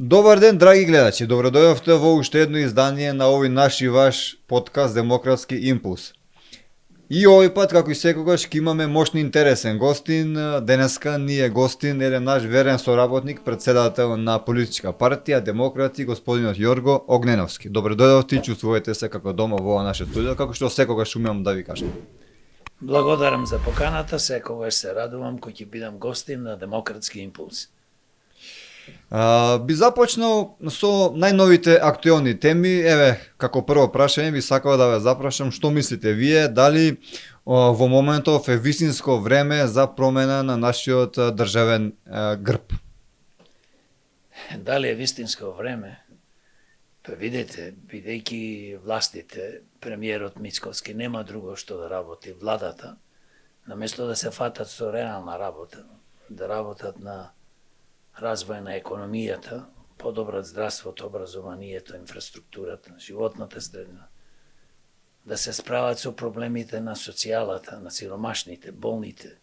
Добар ден, драги гледачи. Добродојавте во уште едно издание на овој наш и ваш подкаст Демократски импулс. И овој пат, како и секогаш, ќе имаме мощни интересен гостин. Денеска ни е гостин еден наш верен соработник, председател на политичка партија Демократи, господинот Јорго Огненовски. Добродојавте и чувствувате се како дома во наше студио, како што секогаш умеам да ви кажам. Благодарам за поканата, секогаш се радувам кој ќе бидам гостин на Демократски импулс. Би започнал со најновите актуелни теми. Еве, како прво прашање би сакал да ве запрашам што мислите вие, дали во моментов е вистинско време за промена на нашиот државен грб? Дали е вистинско време? Па видите, бидејќи властите, премиерот Мицковски нема друго што да работи, владата, наместо да се фатат со реална работа, да работат на развој на економијата, подобрат здравството, образованието, инфраструктурата, животната средина, да се справат со проблемите на социјалата, на сиромашните, болните.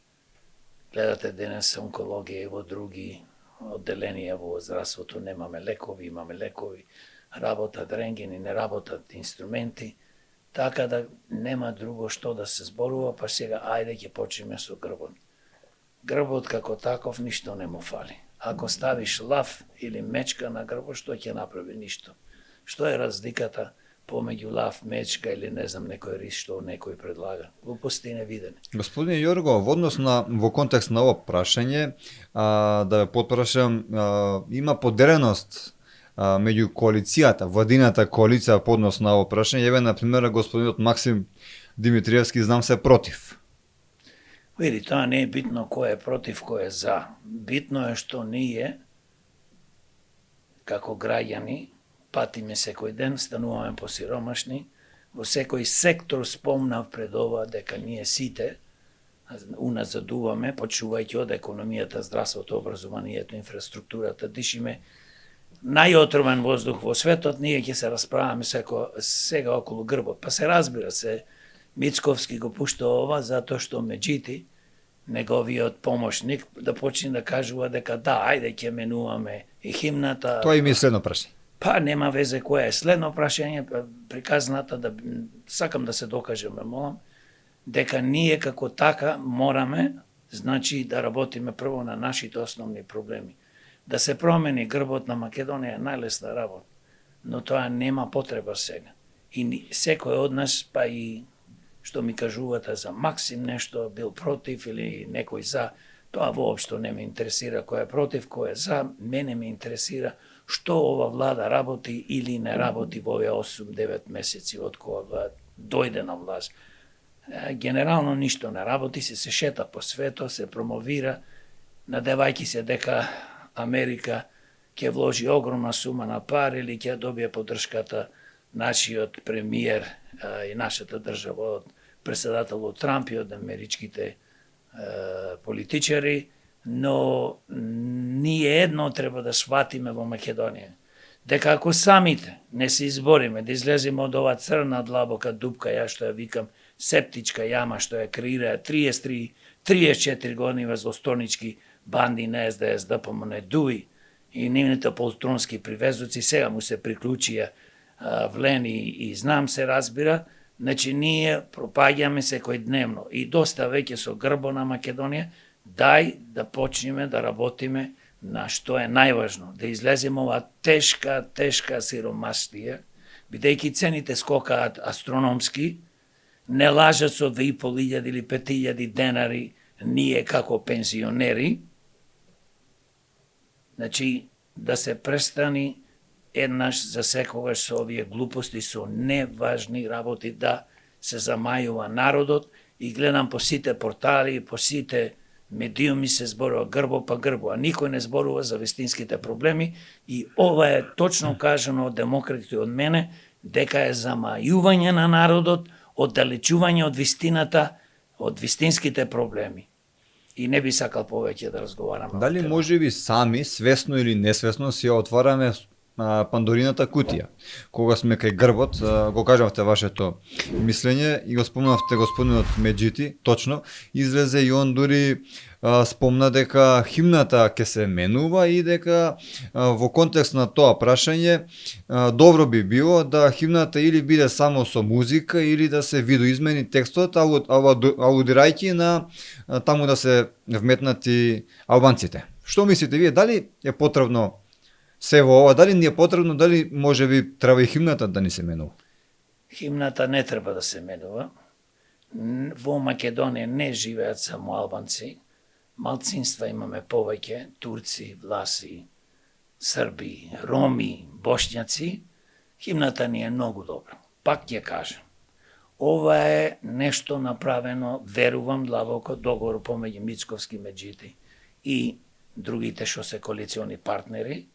Гледате денес онкологија и во други одделенија во здравството немаме лекови, имаме лекови, работат рентгени, не работат инструменти, така да нема друго што да се зборува, па сега ајде ќе почнеме со грбот. Грбот како таков ништо не му фали. Ако ставиш лав или мечка на грбот, што ќе направи? Ништо. Што е разликата помеѓу лав, мечка или не знам некој рис што некој предлага? Глупости невидени. Господин Јорго, во контекст на ово прашање, да ве потпрашам, има поделеност меѓу коалицијата, владината коалиција по однос на ово прашање. Еве, на пример, господинот Максим Димитриевски знам се против. Види, тоа не е битно кој е против, кој е за. Битно е што ние, како граѓани, патиме секој ден, стануваме посиромашни, во секој сектор спомнав пред ова дека ние сите уназадуваме, почувајќи од економијата, здравството, образованието, инфраструктурата, дишиме најотровен воздух во светот, ние ќе се расправаме сега околу грбот. Па се разбира се, Мицковски го пушта ова затоа што меѓити неговиот помошник да почне да кажува дека да, ајде ќе менуваме и химната. Тоа и ми е следно прашање. Па нема везе кое е следно прашање, приказната да сакам да се докажеме, молам, дека ние како така мораме, значи да работиме прво на нашите основни проблеми. Да се промени грбот на Македонија е најлесна работа, но тоа нема потреба сега. И секој од нас, па и што ми кажувате за Максим нешто бил против или некој за, тоа воопшто не ме интересира кој е против, кој е за, мене ме интересира што ова влада работи или не работи во овие 8-9 месеци од кога дојде на власт. Генерално ништо не работи, се шета по свето, се промовира, надевајќи се дека Америка ќе вложи огромна сума на пари или ќе добие поддршката нашиот премиер и нашата држава од председателот Трамп и од америчките политичари, но ние едно треба да сватиме во Македонија, дека ако самите не се избориме да излеземе од ова црна длабока дупка, ја што ја викам септичка јама што ја креира 34 години злосторнички банди на СДС, ДПМН, ДУИ и нивните полтронски привезуци, сега му се приклучија Влени и знам се разбира, значи ние пропаѓаме секој дневно и доста веќе со грбо на Македонија, дај да почнеме да работиме на што е најважно, да излеземе ова тешка сиромаштија, бидејќи цените скокаат астрономски, не лажат со 2.500 или 5.000 денари ние како пензионери, Значи, да се престани еднаш за секогаш со овие глупости, со неважни работи, да се замајува народот и гледам по сите портали, по сите медиуми се зборува грбо па грбо, а никој не зборува за вистинските проблеми и ова е точно кажано од демократите од мене, дека е замајување на народот, оддалечување од вистината, од вистинските проблеми. И не би сакал повеќе да разговараме. Дали може би сами, свесно или несвесно, си ја отвараме Пандорината кутија? Кога сме кај грбот, го кажавте вашето мислење и го спомнавте господинот Меджити, точно, излезе и он дури спомна дека химната ќе се менува и дека во контекст на тоа прашање добро би било да химната или биде само со музика или да се видоизмени текстот, алудирајќи на таму да се вметнати албанците. Што мислите вие, дали е потребно се во ова, дали ни е потребно, дали може би треба и химната да ни се менува? Химната не треба да се менува. Во Македонија не живеат само албанци. Малцинства имаме повеќе, турци, власи, срби, роми, бошњаци. Химната ни е многу добра. Пак ќе кажам. Ова е нешто направено, верувам, длабоко договор помеѓу Мицковски, Меджити и другите што се коалициони партнери,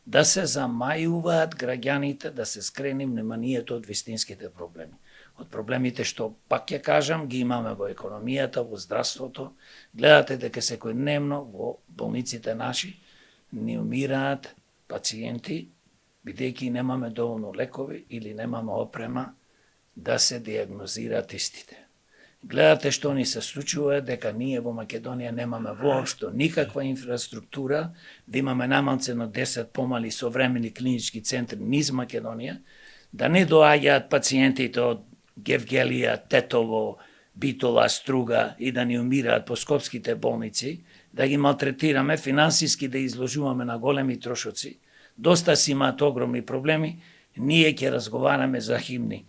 да се замајуваат граѓаните, да се скрени вниманието од вистинските проблеми. Од проблемите што, пак ќе кажам, ги имаме во економијата, во здравството. Гледате дека секојдневно во болниците наши ни умираат пациенти, бидејќи немаме доволно лекови или немаме опрема да се диагнозираат истите. Гледате што ни се случува, дека ние во Македонија немаме воопшто никаква инфраструктура, да имаме намалцено 10 помали современи клинички центри низ Македонија, да не доаѓаат пациентите од Гевгелија, Тетово, Битола, Струга и да ни умираат по скопските болници, да ги малтретираме, финансиски да изложуваме на големи трошоци. Доста си имаат огромни проблеми, ние ќе разговараме за химни.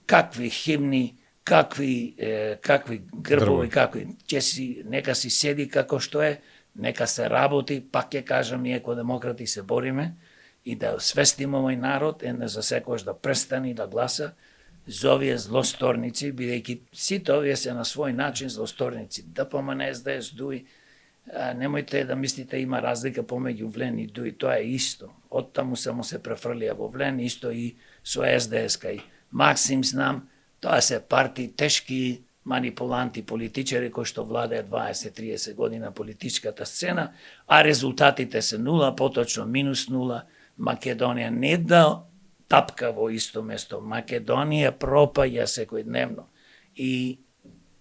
Какви химни, какви грбови, какви. Нека си седи како што е, нека се работи, пак ќе кажам, ние како демократи се бориме и да свестиме овој народ, не за секојаш да престани да гласа за овие злосторници, бидејќи сите овие се на свој начин злосторници. ДПМН, СДС, ДУИ, немојте да мислите има разлика помеѓу ВЛЕН и ДУИ, тоа е исто. Од таму само се префрлија во ВЛЕН, исто и со СДС кај Максим знам, тоа се партии, тешки манипуланти, политичари кои што владеат 20-30 година политичката сцена, а резултатите се нула, поточно минус нула. Македонија не да тапка во исто место, Македонија пропаѓа секојдневно. И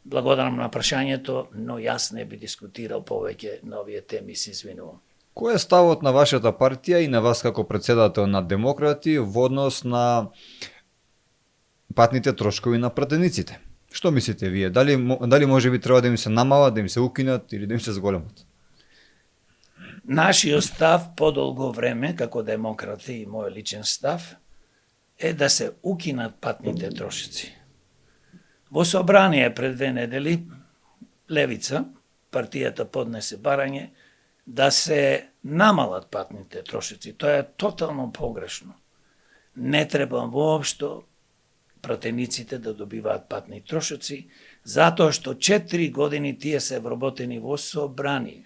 благодарам на прашањето, но јас не би дискутирал повеќе на овие теми, се извинувам. Кој е ставот на вашата партија и на вас како председател на Демократи во однос на патните трошкови на пратениците? Што мислите вие? Дали може би треба да им се намалат, да им се укинат или да им се зголемат? Нашиот став подолго време, како демократи и мој личен став, е да се укинат патните трошици. Во собрание пред 2 недели, Левица, партијата поднесе барање да се намалат патните трошици. Тоа е тотално погрешно. Не треба воопшто пратениците да добиваат патни трошоци, затоа што 4 години тие се вработени во собрание.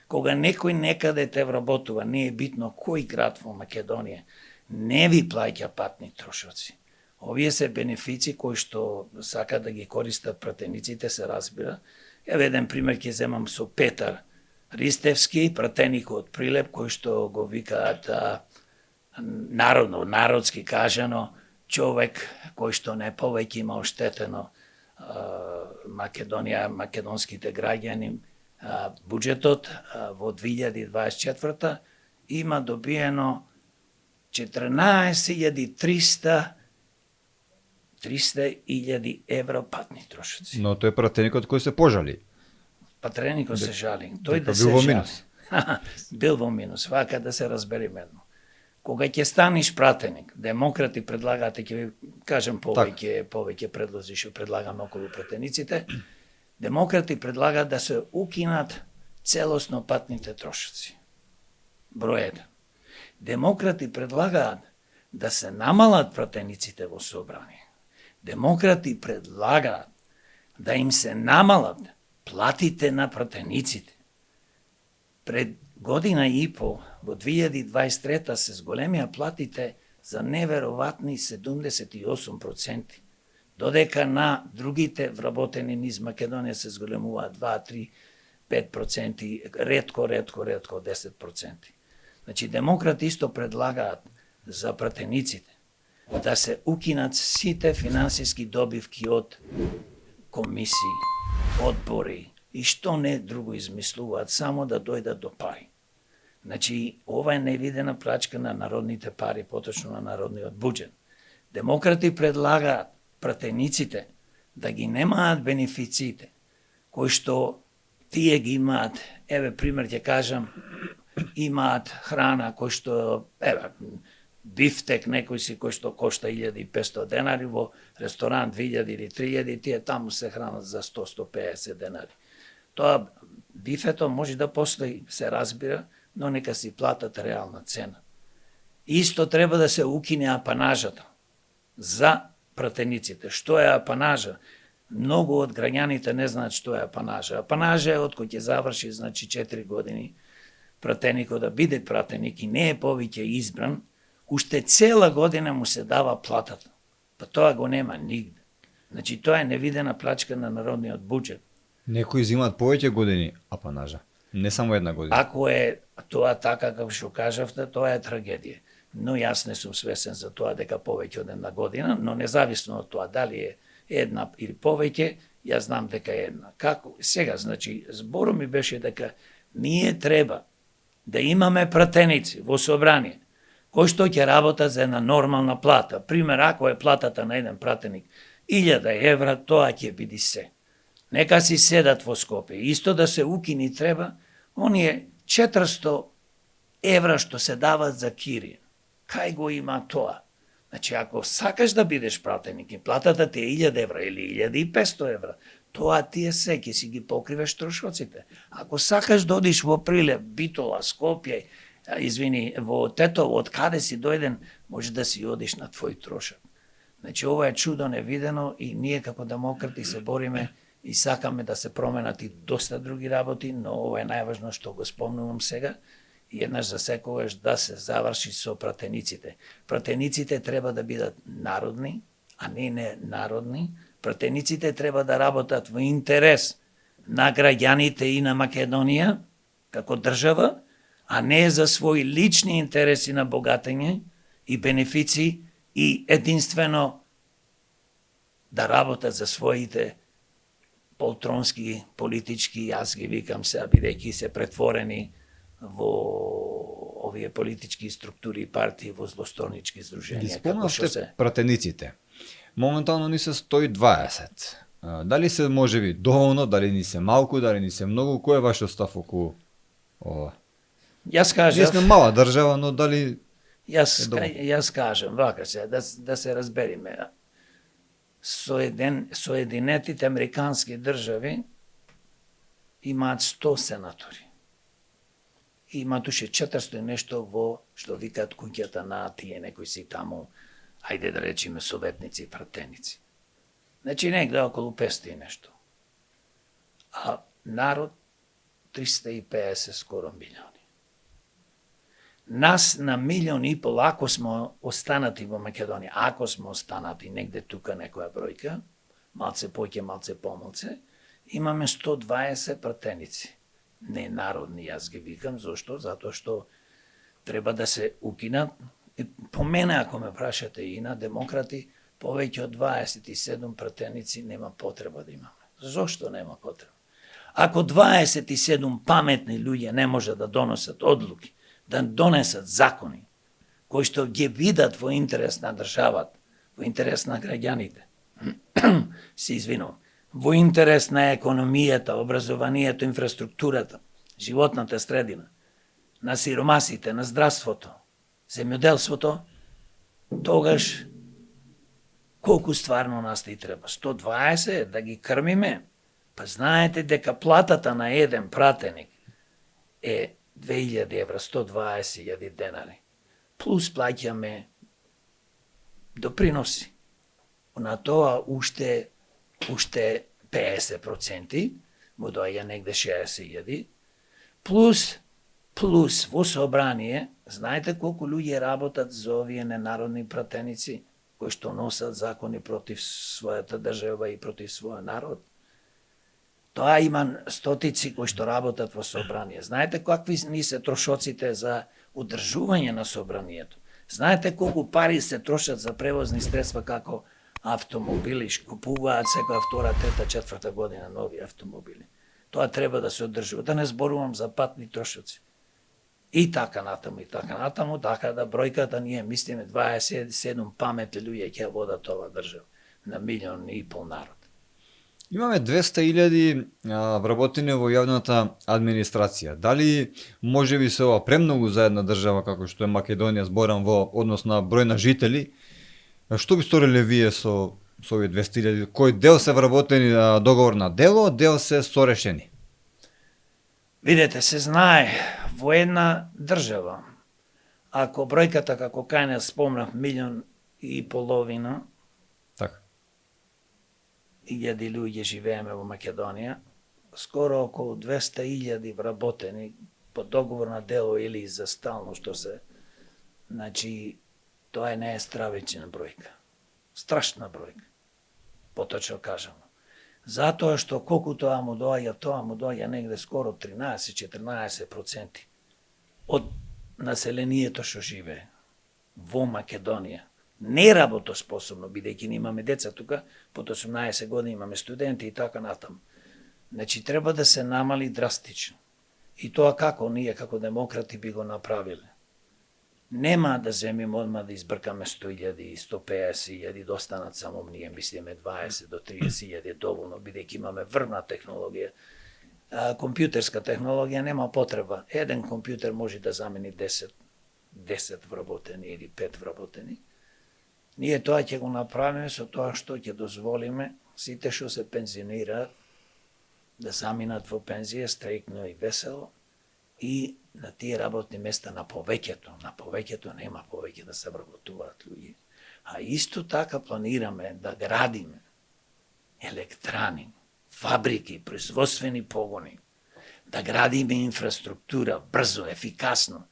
Кога некој некаде те вработува, не е битно кој град во Македонија, не ви плаќа патни трошоци. Овие се бенефици кои што сака да ги користат пратениците, се разбира. Еве еден пример ќе земам со Петар Ристевски, пратеник од Прилеп, кој што го викаат народски кажано, човек кој што не повеќе има оштетено Македонија, македонските граѓани, буџетот во 2024 има добиено 14.300 евро патни трошоци. Но тој е пратеникот кој се пожали. Пратеникот се жали. Тој да бил се во жали. минус. Бил во минус. Вака да се разбериме едно. Кога ќе станеш пратеник, демократи предлагате, ќе ви кажам повеќе предлози што предлагаме околу пратениците, демократи предлагаат да се укинат целосно патните трошоци. Број 1. Демократи предлагаат да се намалат пратениците во собрание. Демократи предлагаат да им се намалат платите на пратениците. Пред година и пол, во 2023 се зголемија платите за неверојатни 78%, додека на другите вработени низ Македонија се зголемуваат 2, 3, 5%, ретко 10%. Значи, демократи исто предлагаат за пратениците да се укинат сите финансиски добивки од комисии, одбори и што не друго измислуваат, само да дојдат до пари. Значи, ова е невидена плачка на народните пари, поточно на народниот буџет. Демократи предлагаат пратениците да ги немаат бенефициите, кои што тие ги имаат, еве пример ќе кажам, имаат храна кој што, еве, бифтек некој си кој што кошта 1500 денари, во ресторан 2000 или 3000, тие таму се хранат за 100-150 денари. Тоа бифето може да постои, се разбира, но нека си платат реална цена. Исто треба да се укине апанажата за пратениците. Што е апанажа? Многу од граѓаните не знаат што е апанажа. Апанажа е од кој ќе заврши, значи 4 години пратеникот да биде пратеник и не е повеќе избран, уште цела година му се дава платата. Па тоа го нема нигде. Значи тоа е невидена плачка на народниот буџет. Некои земаат повеќе години апанажа, не само една година. Ако е тоа така како што кажавте, тоа е трагедија. Но јас не сум свесен за тоа дека повеќе од една година, но независно од тоа дали е една или повеќе, јас знам дека е една. Како? Сега, значи, зборот ми беше дека ние треба да имаме пратеници во собрание, кои што ќе работат за една нормална плата. Пример, ако е платата на еден пратеник 1000 евра, тоа ќе биде се. Нека си седат во Скопје. Исто да се укини треба оние 400 евра што се дават за кирија. Кај го има тоа? Значи, ако сакаш да бидеш пратеник и платата ти е 1000 евра или 1500 евра, тоа ти е се, ќе си ги покриваш трошоците. Ако сакаш да одиш во Прилеп, Битола, Скопје, во Тетово, од каде си дојден, може да си одиш на твој трошок. Значи, ова е чудо невидено и ние како демократи се бориме и сакаме да се променат и доста други работи, но ова е најважно што го спомнувам сега и еднаш за секогаш да се заврши со пратениците. Пратениците треба да бидат народни, а не ненародни. Пратениците треба да работат во интерес на граѓаните и на Македонија како држава, а не за своји лични интереси на богатење и бенефици и единствено да работат за своите полтронски, политички, јас ги викам сега, бидејќи се претворени во овие политички структури и партии во злосторнички Ги здруженија. спомнавте пратениците. Моментално ни се 120. Дали се можеби доволно, дали ни се малку, дали ни се многу, кој е вашиот став околу ова? Јас Ние кажав, сме мала држава, но дали јас кажам, вака се, да се разбериме. Соединетите американски држави имаат 100 сенатори. Имаат уште 400 и нешто во, што викаат куќата на тие некои си таму, ајде да речеме советници и пратеници. Значи негде околу 500 и нешто. А народ 350 скоро милиони. Нас на 1,5 милион, ако сме останати во Македонија, ако сме останати негде тука некоја бројка, малце поќе, малце помалце, имаме 120 пратеници. Не народни, јас ги викам, зошто? Затоа што треба да се укинат. По мене, ако ме прашате и на демократи, повеќе од 27 пратеници нема потреба да имаме. Зошто нема потреба? Ако 27 паметни луѓе не може да донесат одлуки, да донесат закони, кои што ги видат во интерес на државата, во интерес на граѓаните, се извинувам, во интерес на економијата, образованието, инфраструктурата, животната средина, на сиромасите, на здравството, земјоделството, тогаш колку стварно нас ти треба? 120 да ги крмиме? Па знаете дека платата на еден пратеник е 2000 евра, 120.000 денари. Плюс плаќаме доприноси. На тоа уште 50%, му доаѓа негде 60.000, плюс во собрание, знаете колку луѓе работат за овие ненародни пратеници, кои што носат закони против својата држава и против својот народ? Тоа има стотици кои што работат во собрание. Знаете какви ни се трошоците за одржување на собранието? Знаете колку пари се трошат за превозни средства како автомобили, купуваат секоја втора, трета, четврта година нови автомобили. Тоа треба да се одржува. Да не зборувам за патни трошоци. И така натаму, така да бројката ние мислиме 27 паметни луѓе ќе водат ова држава на 1,5 милион народ. Имаме 200.000 вработени во јавната администрација. Дали може би се ова премногу за една држава како што е Македонија, зборам во однос на број на жители? Што би сториле вие со овие 200.000? Кој дел се вработени договор на дело, дел се сорешени? Видете, се знае, во една држава, ако бројката, како кај нас спомнав, 1,5 милиона, Така. 1000 луѓе живееме во Македонија, скоро околу 200.000 вработени по договор на дело или за стално што се, значи, тоа не е стравична бројка. Страшна бројка, поточно кажано. Затоа што колку тоа му доаѓа негде скоро 13-14% од населението што живее во Македонија. Не работоспособно, бидејќи имаме деца тука, под 18 години имаме студенти и така натаму. Значи, треба да се намали драстично. И тоа како ние, како демократи, би го направиле. Нема да земиме одма да избркаме 100.000, 150.000, да останат само ние, мислиме 20 до 30.000 доволно, бидејќи имаме врвна технологија. Компјутерска технологија нема потреба. Еден компјутер може да замени 10 вработени или 5 вработени. Ние тоа ќе го направиме со тоа што ќе дозволиме сите што се пензионираат да заминат во пензија стрекно и весело и на тие работни места на повеќето нема повеќе да се вработуваат луѓе. А исто така планираме да градиме електрани, фабрики, производствени погони, да градиме инфраструктура брзо, ефикасно.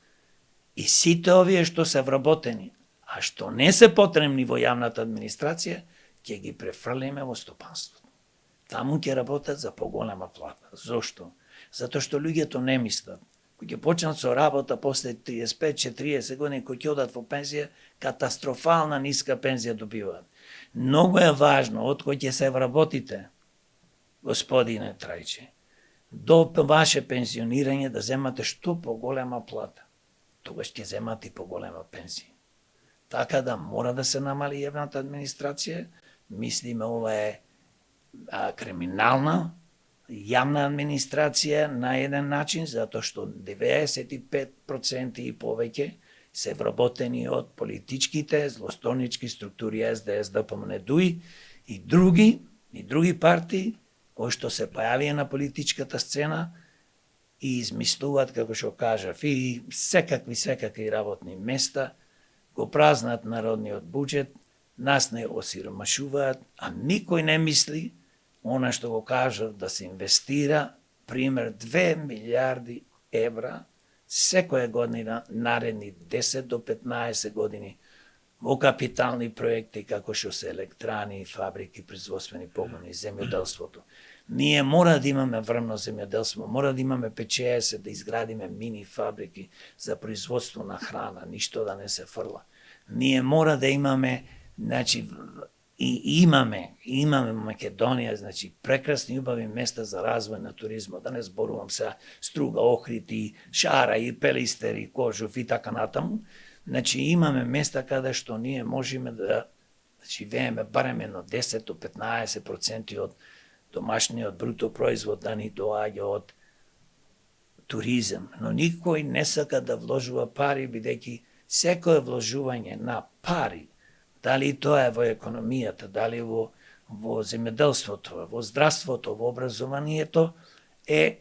И сите овие што се вработени, а што не се потребни во јавната администрација, ќе ги префрлиме во стопанството. Таму ќе работат за поголема плата. Зошто? Затоа што луѓето не мислат. Кој ќе почнат со работа после 35-40 години, кој ќе одат во пензија, катастрофална ниска пензија добиваат. Многу е важно, од кој ќе се вработите, господине Трајче, до ваше пензионирање да земате што поголема плата. Тогаш ќе земате и поголема пензија. Така да мора да се намали јавната администрација. Мислиме ова е криминална јавна администрација на еден начин, затоа што 95% и повеќе се вработени од политичките злостонички структури СДС, ДПМН, ДУИ и други партии кои што се појавија на политичката сцена и измислуваат, како што кажав, и секакви работни места, го празнат народниот буџет, нас не осиромашуваат, а никој не мисли она што го кажав да се инвестира, пример 2 милиарди евра секоја година наредни 10 до 15 години во капитални проекти како што се електрани, фабрики, производствени погони, земјоделството. Ние мора да имаме врвно земјоделство, мора да имаме ПЧС, да изградиме мини фабрики за производство на храна, ништо да не се фрла. Ние мора да имаме, значи, и имаме Македонија, значи, прекрасни убави места за развој на туризма, да не зборувам сега Струга, Охрид и Шара и Пелистер и Кожув и така натаму. Значи, имаме места каде што ние можеме да живееме барем едно 10 до 15% од домашниот бруто производ да ни доаѓа од туризам. Но никој не сака да вложува пари, бидејќи секое вложување на пари, дали тоа е во економијата, дали во земјоделството, во здравството, во образованието, е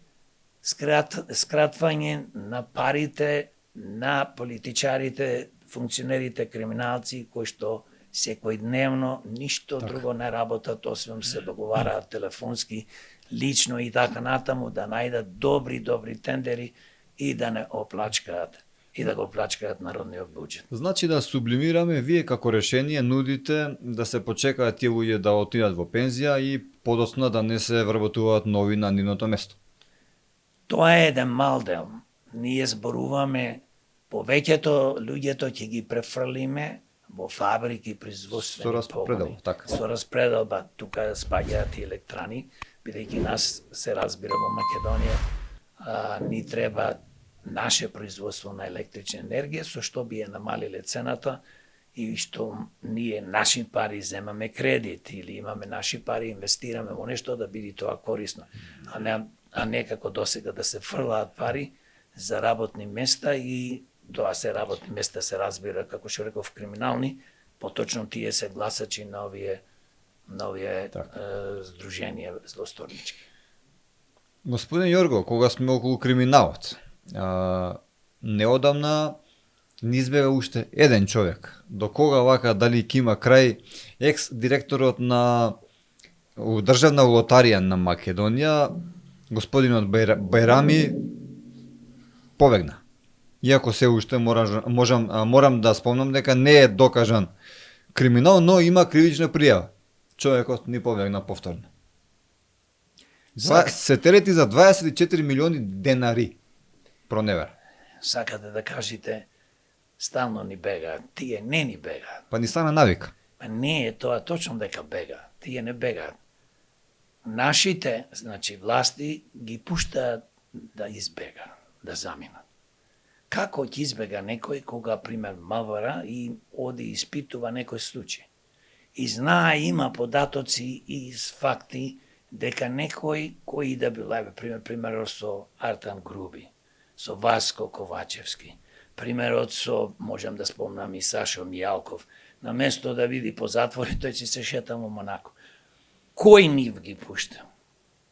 скратвање на парите на политичарите, функционерите, криминалци кои што секојдневно ништо друго не работат освен се договараат телефонски, лично и така натаму да најдат добри тендери и да не оплачкаат и да го плачкаат народниот буџет. Значи да сублимираме, вие како решение нудите да се почекаат тие луѓе да отидат во пензија и подоцна да не се вработуваат нови на нивното место. Тоа е еден мал дел. Ние зборуваме повеќето луѓето ќе ги префрлиме во фабрики, производствени Со распредел, погони. така. Со распределба, тука спаѓаат и електрани, бидејќи нас се разбира во Македонија, ни треба наше производство на електрична енергија, со што би ја намалиле цената и што ние наши пари земаме кредит или имаме наши пари, инвестираме во нешто да биде тоа корисно, а не како досега да се фрлаат пари за работни места и тоа се работни места се разбира, како што реков, криминални, поточно тие се гласачи на овие здруженија злосторнички. Господин Јорго, кога сме околу криминалот, неодамна ни избега уште еден човек. До кога вака, дали ќе има крај, екс-директорот на Државна лотарија на Македонија, господинот Бајрами, побегна. Иако се уште морам да спомнам дека не е докажан криминал, но има кривична пријава. Човекот ни побегна повторно. Се терети за 24 милиони денари проневера. Сакате да кажете, стално ни бегаат. Тие не ни бегаат. Па ни стана навика. Па не е тоа точно дека бегаат. Тие не бегаат. Нашите, значи, власти ги пуштаат да избегаат, да заминат. Како ќе избега некој кога, пример, МВР и оди испитува некој случај? И знае, има податоци и факти дека некој кој да бил, примерот со Артан Груби, со Васко Ковачевски, примерот со, можам да спомнам и Сашо Мијалков, на место да види по затвори, тој си се шета во Монако. Кој нив ги пушта?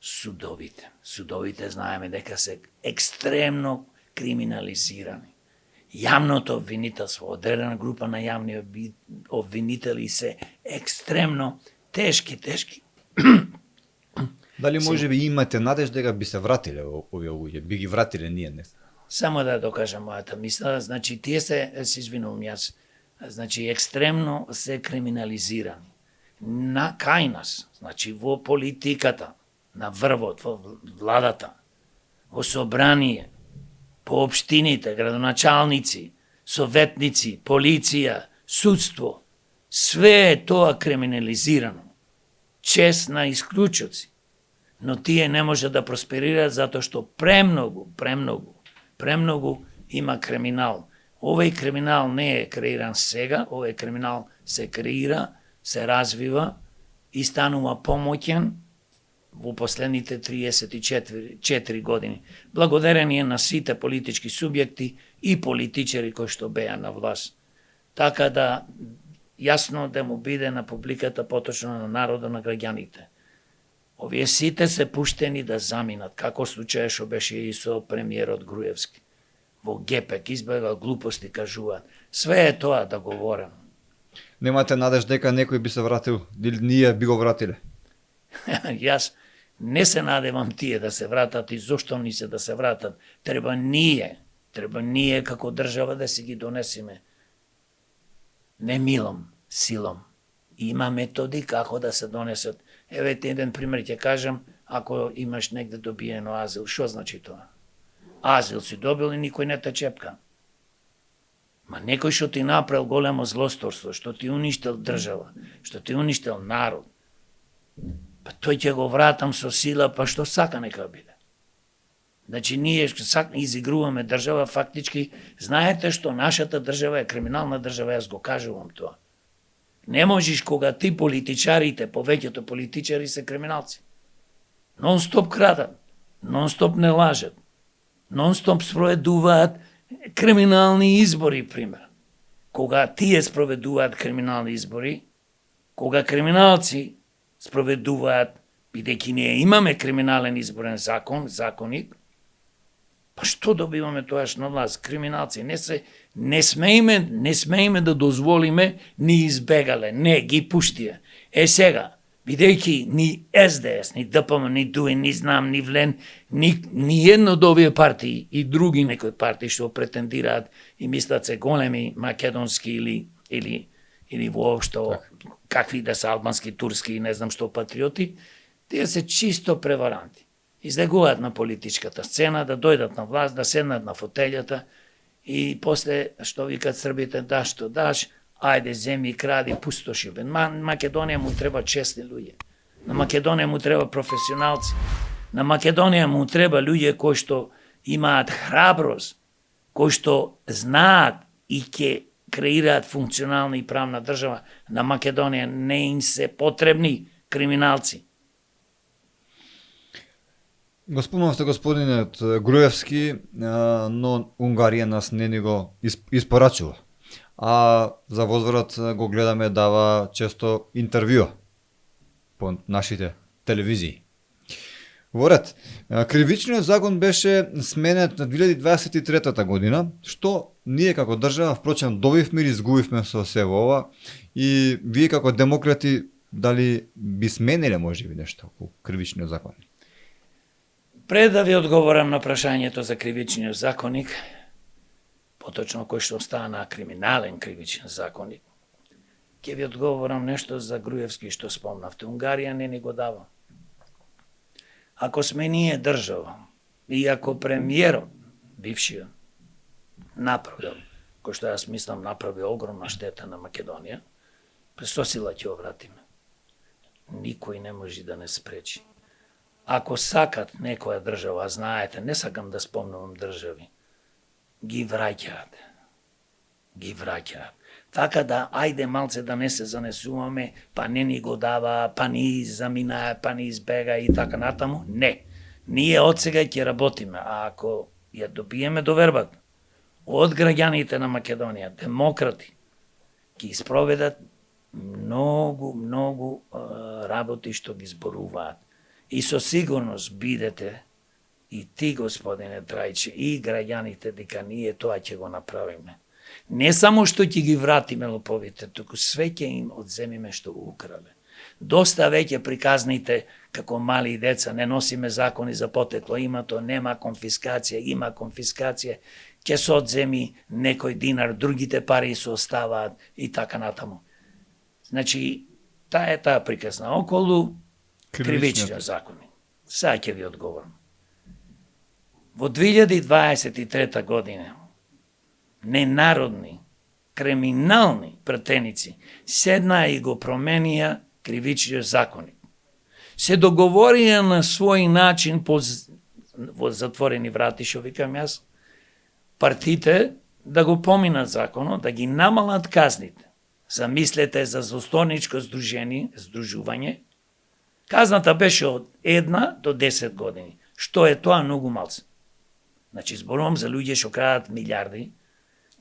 Судовите. Судовите знаеме дека се екстремно криминализирани. Јавното обвинителство, одредена група на јавни обвинители се екстремно тешки. Дали може би имате надеж дека би се вратиле овие луѓе, би ги вратиле ние не? Само да докажам мојата мисла, значи тие се извинувам јас, значи екстремно се криминализирани. Кај нас, значи во политиката, на врвот, во владата, во собрание, по општините, градоначалници, советници, полиција, судство, све е тоа криминализирано. Чест на исклучоци. Но тие не може да просперираат затоа што премногу има криминал. Овој криминал не е креиран сега, овој криминал се креира, се развива и станува помоќен во последните 34 години. Благодарение на сите политички субјекти и политичари кои што беа на власт. Така да јасно да му биде на публиката, поточно на народот, на граѓаните. Овие сите се пуштени да заминат, како случај што беше и со премиерот Груевски. Во гепек избега глупости кажуваат. Све е тоа да говорам. Немате надеж дека некој би се вратил, или ние би го вратиле? Јас не се надевам тие да се вратат и зошто ни се да се вратат. Треба ние како држава да си ги донесеме. Не милом, силом. Има методи како да се донесат. Еве еден пример ќе кажам, ако имаш негде добиено азил, што значи тоа? Азил си добил и никој не те чепка. Ма некој што ти направил големо злосторство, што ти уништил држава, што ти уништил народ, па тој ќе го вратам со сила, па што сака нека биде. Значи ние изигруваме држава, фактички знаете што нашата држава е криминална држава, јас го кажувам тоа. Не можеш кога ти политичарите, повеќето политичари се криминалци. Нон-стоп крадат, нон-стоп не лажат, нон-стоп спроведуваат криминални избори, пример. Кога тие спроведуваат криминални избори, кога криминалци спроведуваат, бидејќи ние имаме криминален изборен законник, Па што добиваме тоаш на власт? Криминалци. Не смееме да дозволиме ни избегале. Не, ги пуштија. Сега, бидејќи ни СДС, ни ДПМ, ни ДУИ, ни ЗНАМ, ни ВЛЕН, ни едно од овие партии и други некои партии што претендираат и мислат се големи македонски или воопшто какви да се албански, турски и не знам што патриоти, тие се чисто преваранти. Излегуваат на политичката сцена, да дојдат на власт, да седнат на фотелјата и после што викат србите даш што даш, ајде земи, кради, пустоши. Македонија му треба честни луѓе. На Македонија му треба професионалци. На Македонија му треба луѓе кои што имаат храброст, кои што знаат и ќе креираат функционална и правна држава. На Македонија не им се потребни криминалци. Го спомнавте господинот Груевски, но Унгарија нас не ни го испорачува. А за возврат го гледаме дава често интервјуа по нашите телевизии. Во ред, кривичниот закон беше сменет на 2023 година, што ние како држава впрочем добивме или изгубивме со се во ова, и вие како демократи дали би смениле можеби нешто во кривичниот закон? Пред да ви одговорам на прашањето за кривичниот законник, поточно кој што стана криминален кривичен законник, ќе ви одговорам нешто за Груевски што спомнавте. Унгарија не ни го дава. Ако сме ние држава и ако премиерот, бившиот, направил, кој што јас мислам направи огромна штета на Македонија, со сила ќе вратиме. Никој не може да не спречи. Ако сакат некоја држава, знаете, не сакам да спомнувам држави, ги враќаат. Така да, ајде малце да не се занесуваме, па не ни го дава, па ни заминаа, па ни избега и така натаму. Не. Ние од сега ќе работиме, а ако ја добиеме довербата од граѓаните на Македонија, демократи, ќе испроведат многу работи што ги зборуваат. И со сигурност бидете и ти, господине Трајче, и граѓаните дека ние тоа ќе го направиме. Не само што ќе ги вратиме лоповите, туку све ќе им одземиме што го украле. Доста веќе приказните како мали деца, не носиме закони за потекло имато, нема конфискација, има конфискација, ќе се одземи некој динар, другите пари се оставаат и така натаму. Значи, таа е таа приказна околу кривичниот закони. Сега ќе ви одговорам. Во 2023 година ненародни, криминални пратеници седнаа и го променија кривичниот законник. Се договорија на свој начин во затворени врати, што викам јас, партите да го поминат законот, да ги намалат казните. Замислете за злосторничко здружување. Казната беше од 1 до 10 години. Што е тоа многу малце. Значи, зборувам за луѓе што крадат милиарди,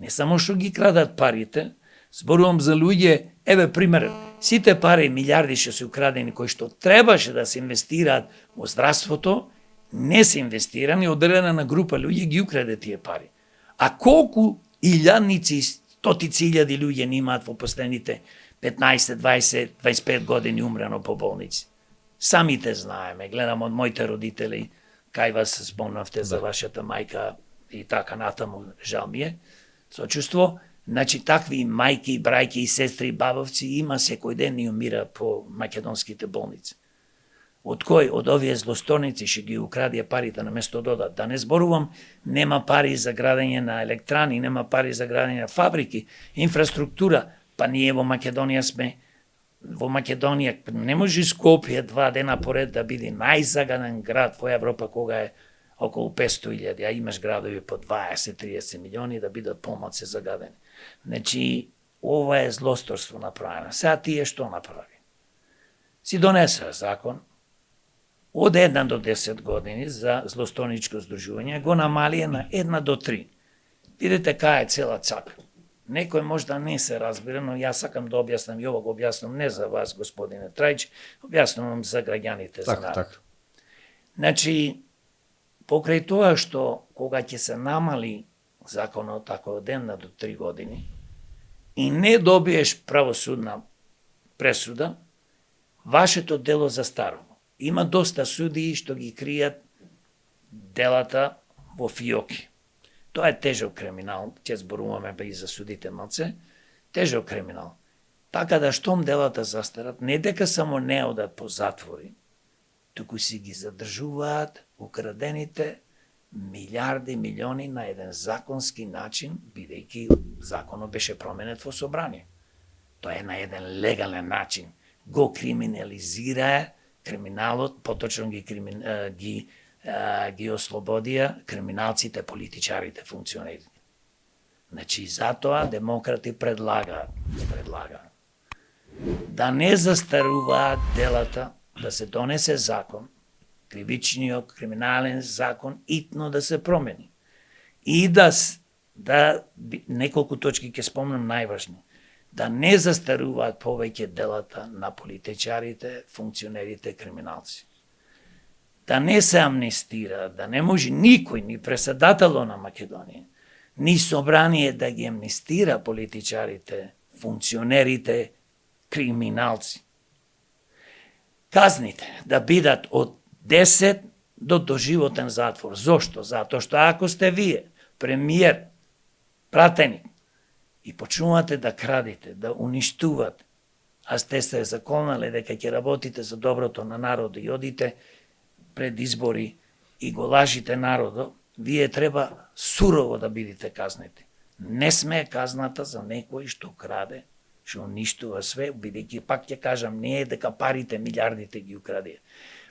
не само што ги крадат парите, зборувам за луѓе, еве пример, сите пари, милиарди што се украдени, кои што требаше да се инвестираат во здравството, не се инвестирани, одредена група луѓе ги украде тие пари. А колку илјадници, стотици илјади луѓе не имаат во последните 15, 20, 25 години умрено по болници. Самите знаеме, гледам од моите родители, кај вас спомнавте за вашата мајка и така натаму, жал ми е, сочувство. Значи, такви мајки, брајки и сестри и бабовци има секој ден и умира по македонските болници. Од кој? Од овие злосторници што ги украдија парите на место додат. Да не зборувам, нема пари за градење на електрани, нема пари за градење на фабрики, инфраструктура, па ние во Македонија сме. Во Македонија не може Скопје 2 дена поред да биде најзагаден град во Европа кога е околу 500.000, а имаш градови по 20-30 милиони да бидат помалце загадени. Значи, ова е злосторство направено. Сега тие што направи? Си донеса закон од 1 до 10 години за злосторничко здружување, го намалија на 1 до 3. Видите кај е цела цака. Некој можда не се разбира, но јас сакам да објаснам и ово го објаснам не за вас, господине Трајч, објаснувам за граѓаните. Така. Значи, Покрај тоа што кога ќе се намали законот ако од 1 до 3 години и не добиеш правосудна пресуда, вашето дело застарува. Има доста судии што ги кријат делата во фиоки. Тоа е тежок криминал, ќе зборуваме и за судите малце, тежок криминал. Така да штом делата застарат, не дека само не одат по затвори, туку си ги задржуваат украдените милиарди, милиони на еден законски начин, бидејќи законот беше променет во собрание. Тоа е на еден легален начин. Го криминализираа криминалот, поточно ги ослободија криминалците, политичарите, функционерите. Значи, затоа демократи предлагаат да не застаруваат делата, да се донесе закон, кривичниот, криминален закон, итно да се промени. И да неколку точки ќе спомнам најважни, да не застаруваат повеќе делата на политичарите, функционерите, криминалци. Да не се амнестира, да не може никој, ни председателот на Македонија, ни собрание да ги амнестира политичарите, функционерите, криминалци. Казните да бидат од 10 до доживотен затвор. Зошто? Затоа што ако сте вие, премиер, пратеник, и почнувате да крадите, да уништувате, а сте се заколнале дека ќе работите за доброто на народот и одите пред избори и го лажите народот, вие треба сурово да бидете казнети. Не сме казната за некој што краде, што уништува све, бидејќи пак ќе кажам, не е дека парите, милиардите ги украдија.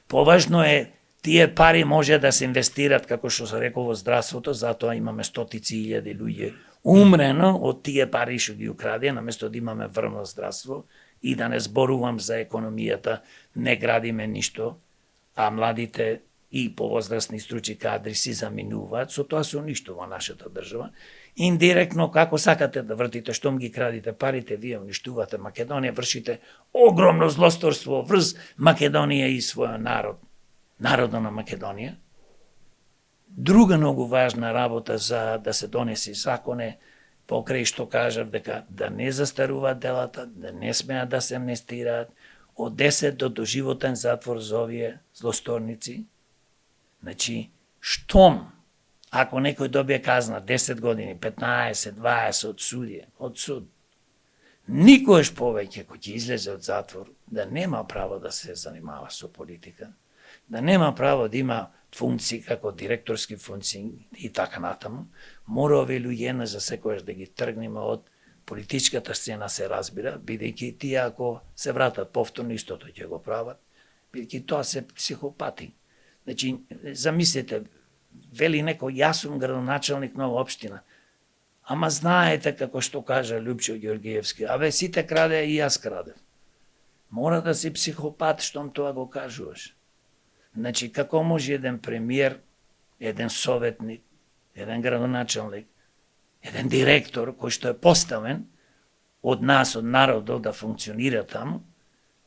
Поважно е, тие пари може да се инвестират, како што се рекол, во здравството, затоа имаме стотици илјади луѓе умрено од тие пари што ги украдија, наместо да имаме врвно здравство, и да не зборувам за економијата, не градиме ништо, а младите и повозрастни стручи кадри си заминуваат, со тоа се уништува нашата држава. Индиректно, како сакате да вртите, штом ги крадите парите, вие уништувате Македонија, вршите огромно злосторство врз Македонија и својот народ, народот на Македонија. Друга многу важна работа за да се донеси закон е, покрај што кажав дека да не застаруваат делата, да не смеат да се амнестираат, од 10 до доживотен затвор за овие злосторници. Значи, штом, ако некој добие казна 10 години, 15, 20 од суд, никош повеќе кој ќе излезе од затвор, да нема право да се занимава со политика, да нема право да има функции како директорски функции и така натаму, мора овие луѓе за секојаш да ги тргнеме од политичката сцена, се разбира, бидејќи тие ако се вратат повторно истото ќе го прават, бидејќи тоа се психопати. Значи, замислете, вели некој, јас сум градоначалник на општина, ама знаете како што кажа Лјупчо Ѓоргиевски, абе сите краде и јас крадев. Мора да си психопат штом тоа го кажуваш. Значи, како може еден премиер, еден советник, еден градоначалник, еден директор кој што е поставен од нас, од народот да функционира таму,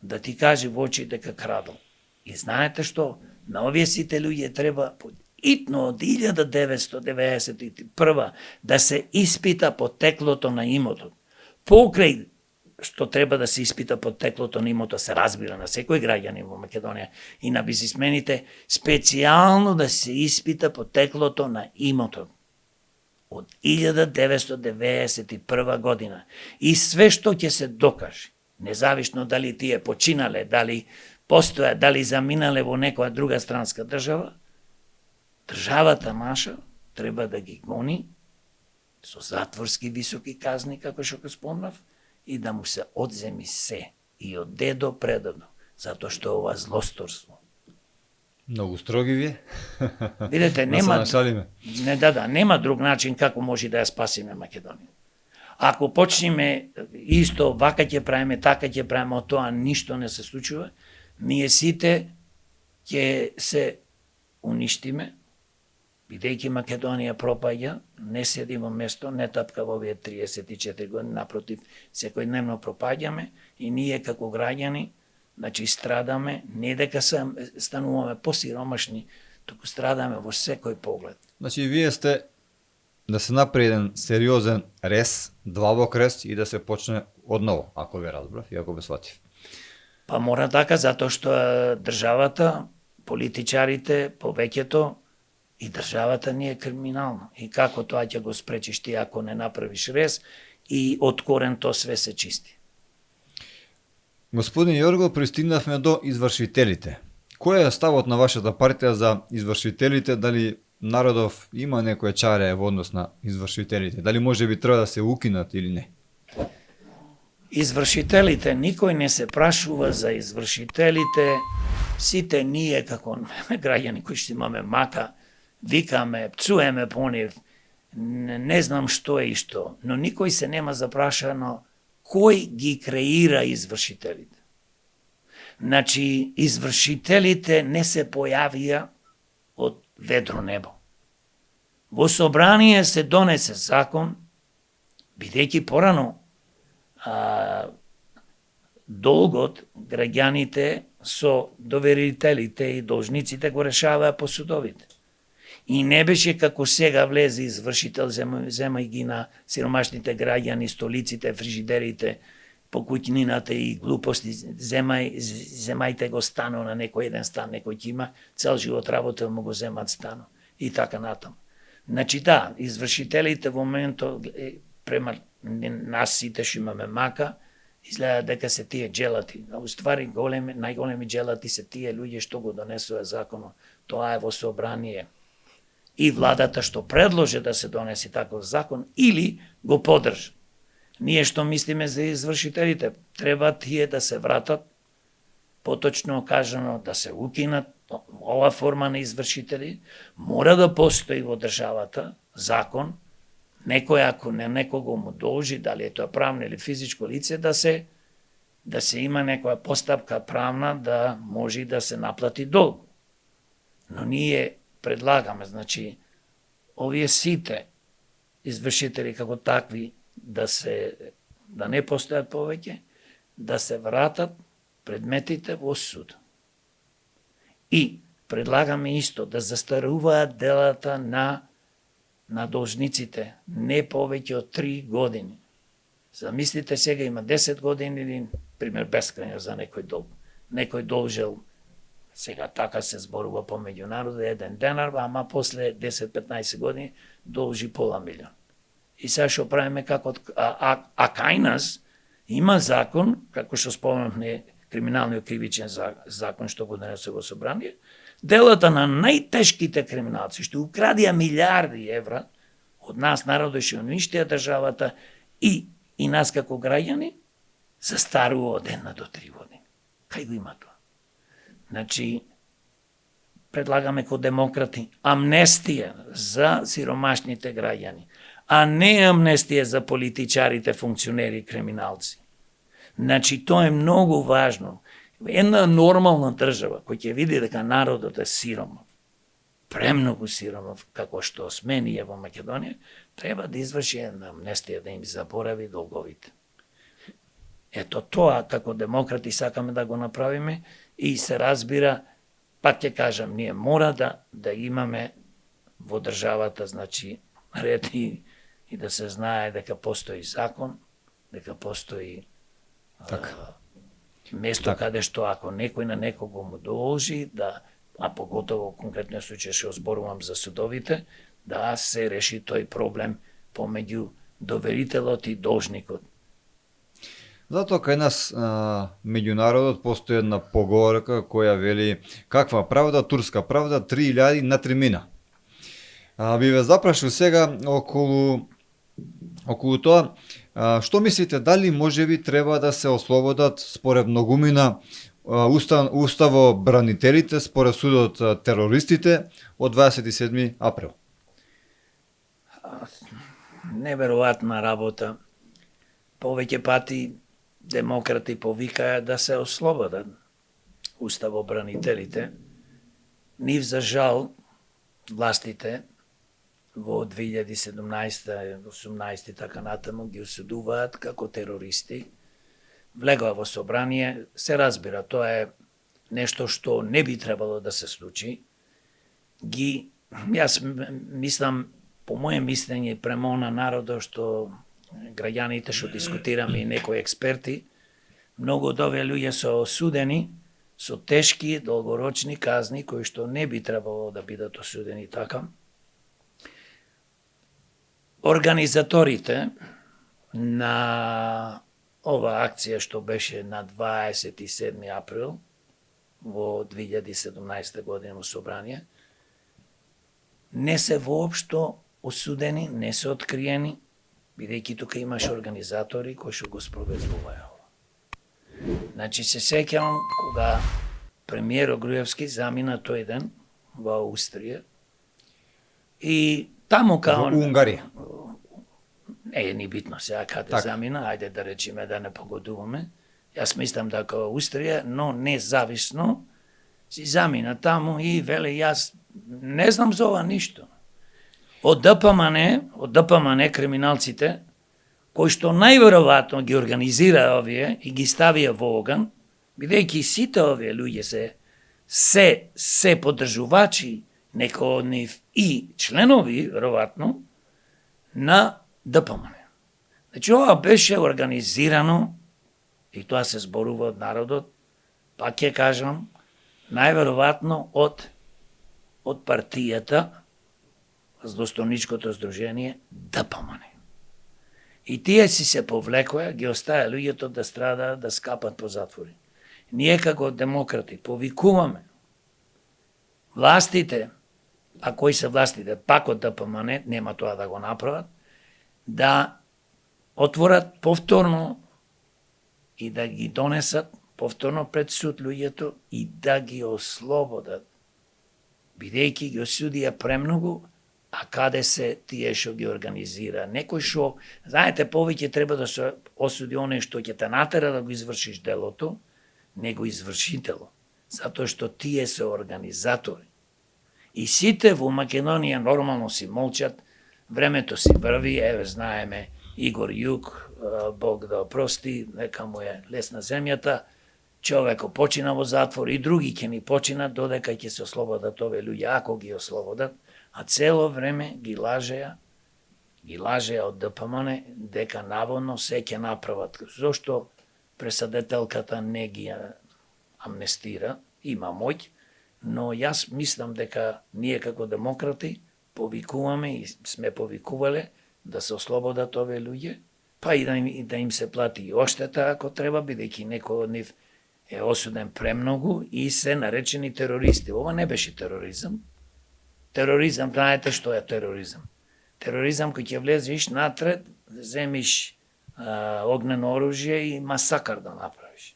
да ти каже во очи дека крадол. И знаете што? На овие сите луѓе треба итно од 1991 да се испита потеклото на имотот. Покрај што треба да се испита потеклото на имотот, се разбира на секој граѓанин во Македонија и на бизнисмените, специјално да се испита потеклото на имотот од 1991 година. И све што ќе се докаже, независно дали тие починале, дали постоја, дали заминале во некоја друга странска држава, државата наша треба да ги гони со затворски високи казни, како што го спомнав, и да му се одземи се, и од дедо предадо, затоа што ова злосторство. Многу строги вие. Видете, нема нема друг начин како може да ја спасиме Македонија. Ако почнеме исто, вака ќе правиме, така ќе правиме, од тоа ништо не се случува, ние сите ќе се уништиме, бидејќи Македонија пропаѓа, не седи во место, не тапка во овие 34 години, напротив, секојдневно пропаѓаме и ние како граѓани, значи страдаме, не дека стануваме посиромашни, туку страдаме во секој поглед. Значи, вие сте да се направи еден сериозен рез, длабок рез и да се почне одново, ако ве разбрав и ако ве сватив. Па мора така, затоа што државата, политичарите, повеќето и државата не е криминална. И како тоа ќе го спречиш ти ако не направиш рез и од корен то све се чисти. Господин Јорго, пристигнавме до извршителите. Кој е ставот на вашата партија за извршителите? Дали народов има некоја чаре во однос на извршителите? Дали може би треба да се укинат или не? Извршителите, никој не се прашува за извршителите, сите ние како граѓани кои што имаме мака, викаме, пцуеме по нив, не знам што е и што, но никој се нема запрашано кој ги креира извршителите. Значи, извршителите не се појавија од ведро небо. Во собрание се донесе закон, бидејќи порано долгот граѓаните со доверителите и должниците го решаваа по судовите. И не беше како сега влезе извршител, земај ги на сиромашните граѓани, столиците, фрижидерите, по куќнината и глупости, земајте го стано на некој еден стан, некој ќе има цел живот работел, му го земат стано и така натаму. Значи да, извршителите во моментот према нас сите што имаме мака, изгледа дека се тие джелати. А уствари најголеми джелати се тие луѓе што го донесува законот. Тоа е во собрание. И владата што предложи да се донесе таков закон или го поддржа. Ние што мислиме за извршителите, треба тие да се вратат, поточно кажано да се укинат ова форма на извршители, мора да постои во државата закон, некој ако не некого му должи, дали е тоа правно или физичко лице, да се има некоја постапка правна да може да се наплати долг. Но ние предлагаме, значи, овие сите извршители како такви да не постојат повеќе, да се вратат предметите во суд. И предлагаме исто да застаруваат делата на должниците не повеќе од 3 години. Замислите сега има 10 години или, пример, бескрајно за некој долг. Некој должел, сега така се зборува помеѓу народа, 1 денар, ама после 10-15 години должи пола милион. И сега што правиме како... А кај нас има закон, како што споменавме, криминалниот кривичен закон што го донесе во собрание, делата на најтешките криминалци што украдија милиарди евра од нас народот што уништија државата и нас како граѓани застарува од 1 до 3 години. Кај го има тоа? Значи, предлагаме ко демократи амнестија за сиромашните граѓани, а не амнестија за политичарите, функционери и криминалци. Значи, тоа е многу важно. Една нормална држава која ќе види дека народот е сиромав, премногу сиромав, како што сме ние во Македонија, треба да изврши една амнестија, да им заборави долговите. Ето тоа, како демократи, сакаме да го направиме и се разбира, пак ќе кажам, ние мора да имаме во државата, значи, ред и да се знае дека постои закон, дека постои место каде што ако некој на некого му должи, а поготово конкретно случај што зборувам за судовите, да се реши тој проблем помеѓу доверителот и должникот. Затоа кај нас меѓу народот постои една поговорка која вели каква правда, турска правда, 3000 на 3 мина. Би ве запрашил сега околу тоа, што мислите, дали можеби треба да се ослободат според многумина уставобранителите, според судот терористите од 27 април? Неверојатна работа. Повеќе пати демократи повикаја да се ослободат уставобранителите. Нив за жал властите во 2017-18 така натаму ги осудуваат како терористи. Влегоа во собрание, се разбира, тоа е нешто што не би требало да се случи. јас мислам, по моје мислење према на народот што граѓаните што дискутираме и некои експерти, многу од овие луѓе се осудени со тешки долгорочни казни кои што не би требало да бидат осудени така. Организаторите на ова акција што беше на 27. април во 2017 година во собрание, не се воопшто осудени, не се откриени, бидејќи тука имаш организатори кои што го спроведуваат. Значи се сеќавам кога премиерот Груевски замина тој ден во Австрија и таму као... Во Унгарија. Не е ни битно сега каде Так. замина, ајде да речеме да не погодуваме. Јас мислам да као Австрија, но независно, си замина таму и веле јас не знам за ова ништо. Од ДПМН криминалците, кои што најверојатно ги организира овие и ги ставија во оган, бидејќи сите овие луѓе се поддржувачи, некои од нив и членови, веројатно, на ДПМН. Значи, ова беше организирано, и тоа се зборува од народот, пак ќе кажам, најверојатно од партијата, Воздухоничкото здружение ДПМН. И тие си се повлекоја, ги оставија луѓето да страдаат, да скапат по затвори. Ние како демократи повикуваме властите, а кои се властите, пак од ДПМН, нема тоа да го направат, да отворат повторно и да ги донесат повторно пред суд луѓето и да ги ослободат, бидејќи ги осудија премногу, а каде се тие што ги организира? Некој што, знаете, повеќе треба да се осуди оној што ќе те натера да го извршиш делото, него извршитело, затоа што тие се организатори. И сите во Македонија нормално си молчат, времето си врви, еве знаеме Игор Јук, Бог да опрости, нека му е лесна земјата, човеко почина во затвор и други ќе ни починат додека ќе се ослободат овие луѓе, ако ги ослободат, а цело време ги лажеа од ДПМН дека наводно се ќе направат. Зошто пресадителката не ги амнестира, има моќ, но јас мислам дека ние како демократи повикуваме и сме повикувале да се ослободат овие луѓе, па и да им се плати и оштета ако треба, бидејќи некој од нив е осуден премногу и се наречени терористи. Ова не беше тероризам. Тероризам, знаете што е тероризам? Тероризам кој ќе влезеш натред, земиш огнено оружје и масакар да направиш.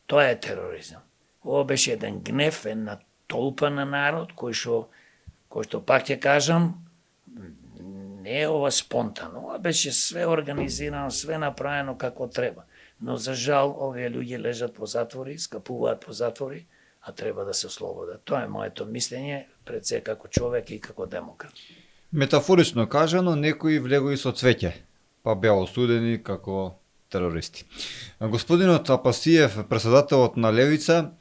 Тоа е тероризам. Ова беше еден гнев, една толпа на народ, кој што пак ќе кажам, не е ова спонтано, ова беше све организирано, све направено како треба. Но за жал, овие луѓе лежат по затвори, скапуваат по затвори, а треба да се ослободат. Тоа е моето мислење, пред се како човек и како демократ. Метафорично кажано, некои влегои со цвеќе, па беа осудени како терористи. Господинот Апасиев, председателот на Левица,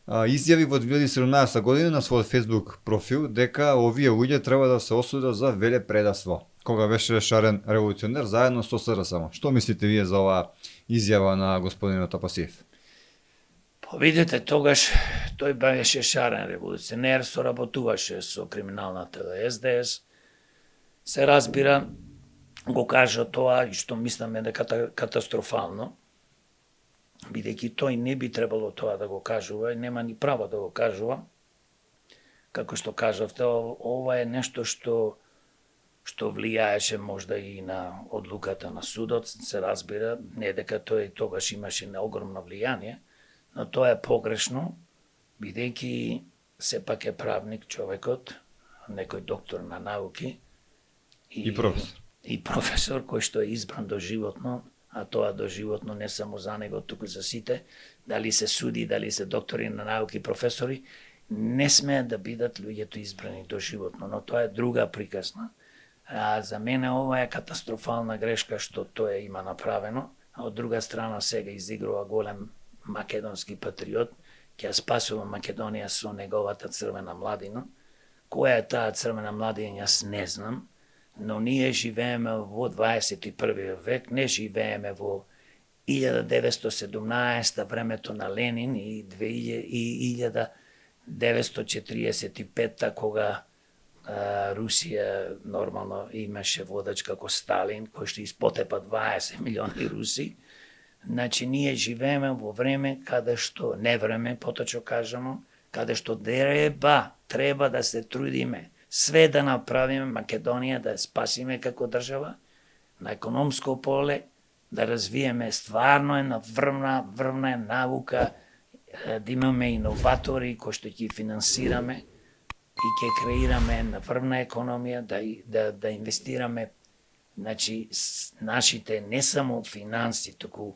изјави во 2017 година на својот Facebook профил дека овие луѓе треба да се осудат за велепредавство, кога беше шарен револуционер заедно со СРСМ. Што мислите вие за оваа изјава на господинот Апасиев? Видете, тогаш тој беше шарен револуционер, соработуваше со криминалната СДС. Се разбира, го кажа тоа и што мисламе дека катастрофално, бидејќи тој не би требало тоа да го кажува и нема ни право да го кажува. Како што кажавте, ова е нешто што влијаеше можда и на одлуката на судот, се разбира, не дека тој тогаш имаше огромно влијание, но тоа е погрешно, бидејќи сепак е правник човекот, некој доктор на науки И професор. И професор кој што е избран доживотно, а тоа доживотно не само за него, туку за сите, дали се суди, дали се доктори на науки, професори, не смеат да бидат луѓето избрани доживотно, но тоа е друга приказна. А за мене ова е катастрофална грешка што тоа има направено, а од друга страна сега изигрува голем македонски патриот, ќе спасува Македонија со неговата црвена младина, која е таа црвена младина, јас не знам, но ние живееме во 21. век, не живееме во 1917 времето на Ленин и 1945 кога Русија нормално имаше водач како Сталин, кој што испотепа 20 милиони руси. Значи, ние живееме во време каде што, не време, поточно кажано, каде што треба да се трудиме, све да направиме Македонија да ја спасиме како држава, на економско поле, да развиеме стварно една врвна наука, да имаме иноватори кои што ќе финансираме и ќе креираме една врвна економија, да инвестираме, значи, нашите не само финанси, туку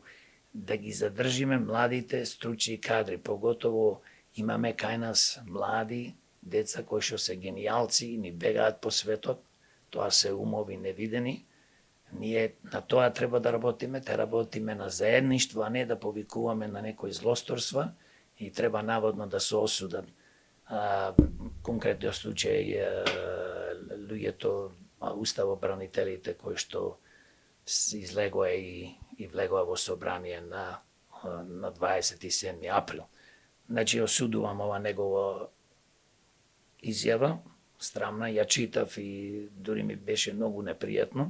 да ги задржиме младите стручни кадри, поготово имаме кај нас млади деца кои што се генијалци и ни бегаат по светот, тоа се умови невидени. Ние на тоа треба да работиме, те работиме на заедништво, а не да повикуваме на некои злосторства и треба наводно да се осудат. Конкретниот случај луѓето, уставобранителите кои што излегоа и влегоа во собрание на 27. април. Значи, осудувам ова негова изјава, страмна, ја читав и дури ми беше многу непријатно,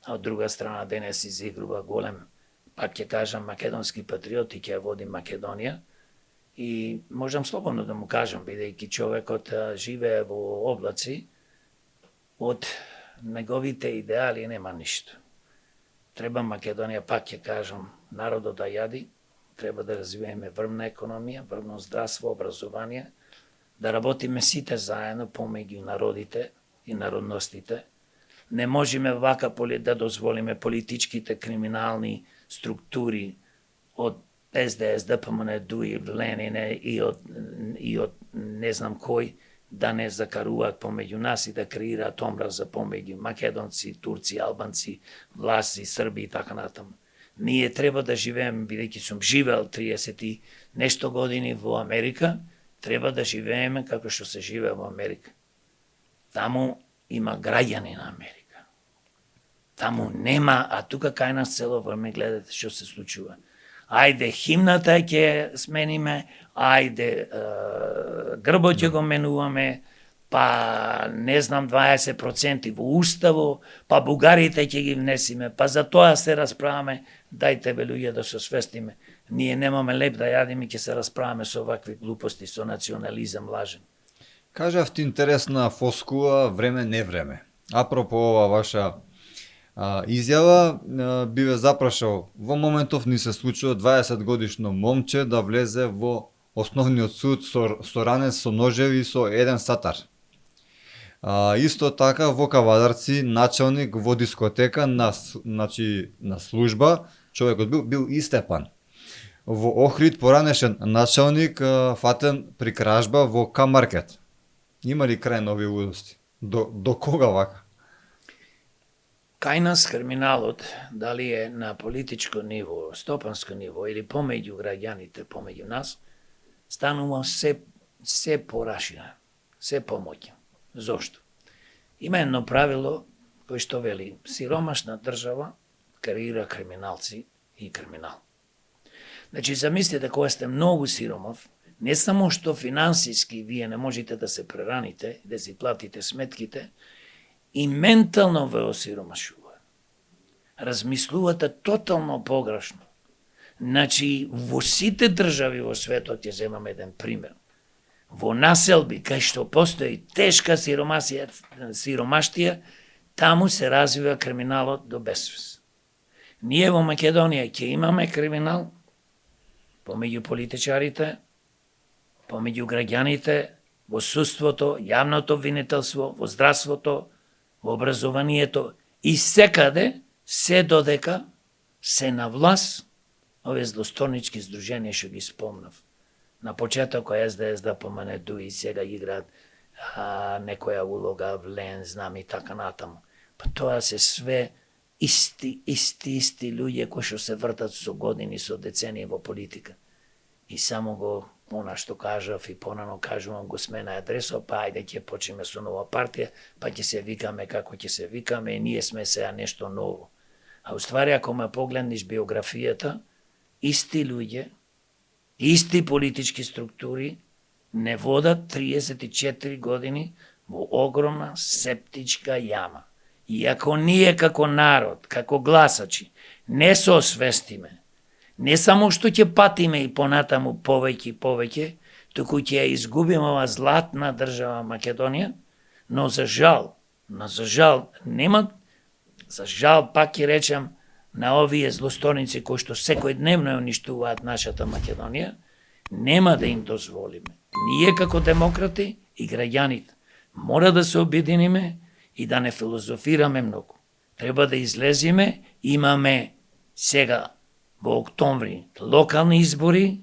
а од друга страна денес изигрува голем, пак ќе кажам, македонски патриот и ќе ја води Македонија. И можам слободно да му кажам, бидејќи човекот живее во облаци, од неговите идеали нема ништо. Треба Македонија, пак ќе кажам, народот да јади, треба да развиеме врвна економија, врвно здравство, образование, да работиме сите заедно помеѓу народите и народностите. Не можеме вака да дозволиме политичките криминални структури од СДС, ДПМН, ДУИ, Ленин и од не знам кој да не закаруваат помеѓу нас и да креираат омраза помеѓу македонци, турци, албанци, власти, срби и така натаму. Ние треба да живееме, бидејќи сум живеел 30 и нешто години во Америка, треба да живееме како што се живее во Америка. Таму има граѓани на Америка. Таму нема, а тука кај нас цело време гледате што се случува. Ајде химната ќе смениме, ајде грбот ќе го менуваме, па не знам 20% во уставо, па бугарите ќе ги внесиме, па за тоа се расправаме, дајте бе луѓе да се свестиме. Ние немаме леп да јадиме, ќе се расправаме со вакви глупости, со национализам лажен. Кажавте интересна фоскула време не време. Апропо ова ваша изјава, би ве запрашал, во моментов ни се случува 20 годишно момче да влезе во основниот суд со ранен со ножеви и со еден сатар. Исто така во Кавадарци началник во дискотека на служба, човекот бил истепан. Во Охрид поранешен началник фатен при кражба во К-маркет. Има ли крај на овие лудости? До кога вака? Кај нас криминалот, дали е на политичко ниво, стопанско ниво или помеѓу граѓаните, помеѓу нас, станува се пораширан, се помоќен. Зошто? Има едно правило кој што вели сиромашна држава креира криминалци и криминал. Значи, замислите кога сте многу сиромав, не само што финансиски вие не можете да се прераните, да си платите сметките, и ментално ве осиромашува. Размислувате тотално погрешно. Значи, во сите држави во светот, ќе земам еден пример, во населби, кај што постои тешка сиромаштија, таму се развива криминалот до безвез. Ние во Македонија ќе имаме криминал помеѓу политичарите, помеѓу граѓаните, во судството, јавното обвинителство, во здравството, во образованието и секаде, се додека се на власт овие злосторнички здруженија што ги спомнав. На почеток СДС да помане и сега играат некоја улога, влен, знам и така натаму. Па тоа се све исти луѓе кои што се вртат со години, со децении во политика. и само го она што кажав и понано кажувам го смена адресо, па ајде ќе почнеме со нова партија, па ќе се викаме како ќе се викаме и ние сме сега нешто ново. А уствари ако ме погледнеш биографијата, исти луѓе, исти политички структури не водат 34 години во огромна септичка јама. И ако ние како народ, како гласачи, не се освестиме, не само што ќе патиме и понатаму повеќе и повеќе, туку ќе ја изгубиме ова златна држава Македонија, но за жал нема, за жал пак ќе речам на овие злосторници кои што секојдневно ја уништуваат нашата Македонија, нема да им дозволиме. Ние како демократи и граѓаните мора да се обединиме и да не филозофираме многу. Треба да излезиме, имаме сега во октомври локални избори,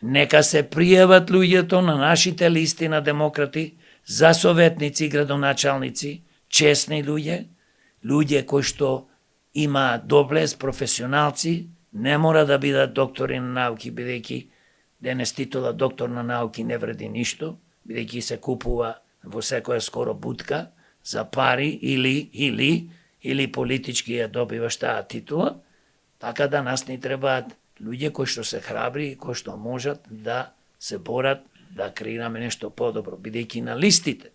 нека се пријават луѓето на нашите листи на демократи за советници и градоначалници, честни луѓе кои што имаат доблест, професионалци, не мора да бидат доктори на науки, бидејќи денес титула доктор на науки не вреди ништо, бидејќи се купува во секоја скоро будка за пари или политички ја добиваш таа титула, така да нас ни требаат луѓе кои што се храбри и кои што можат да се борат да креираме нешто подобро, бидејќи на листите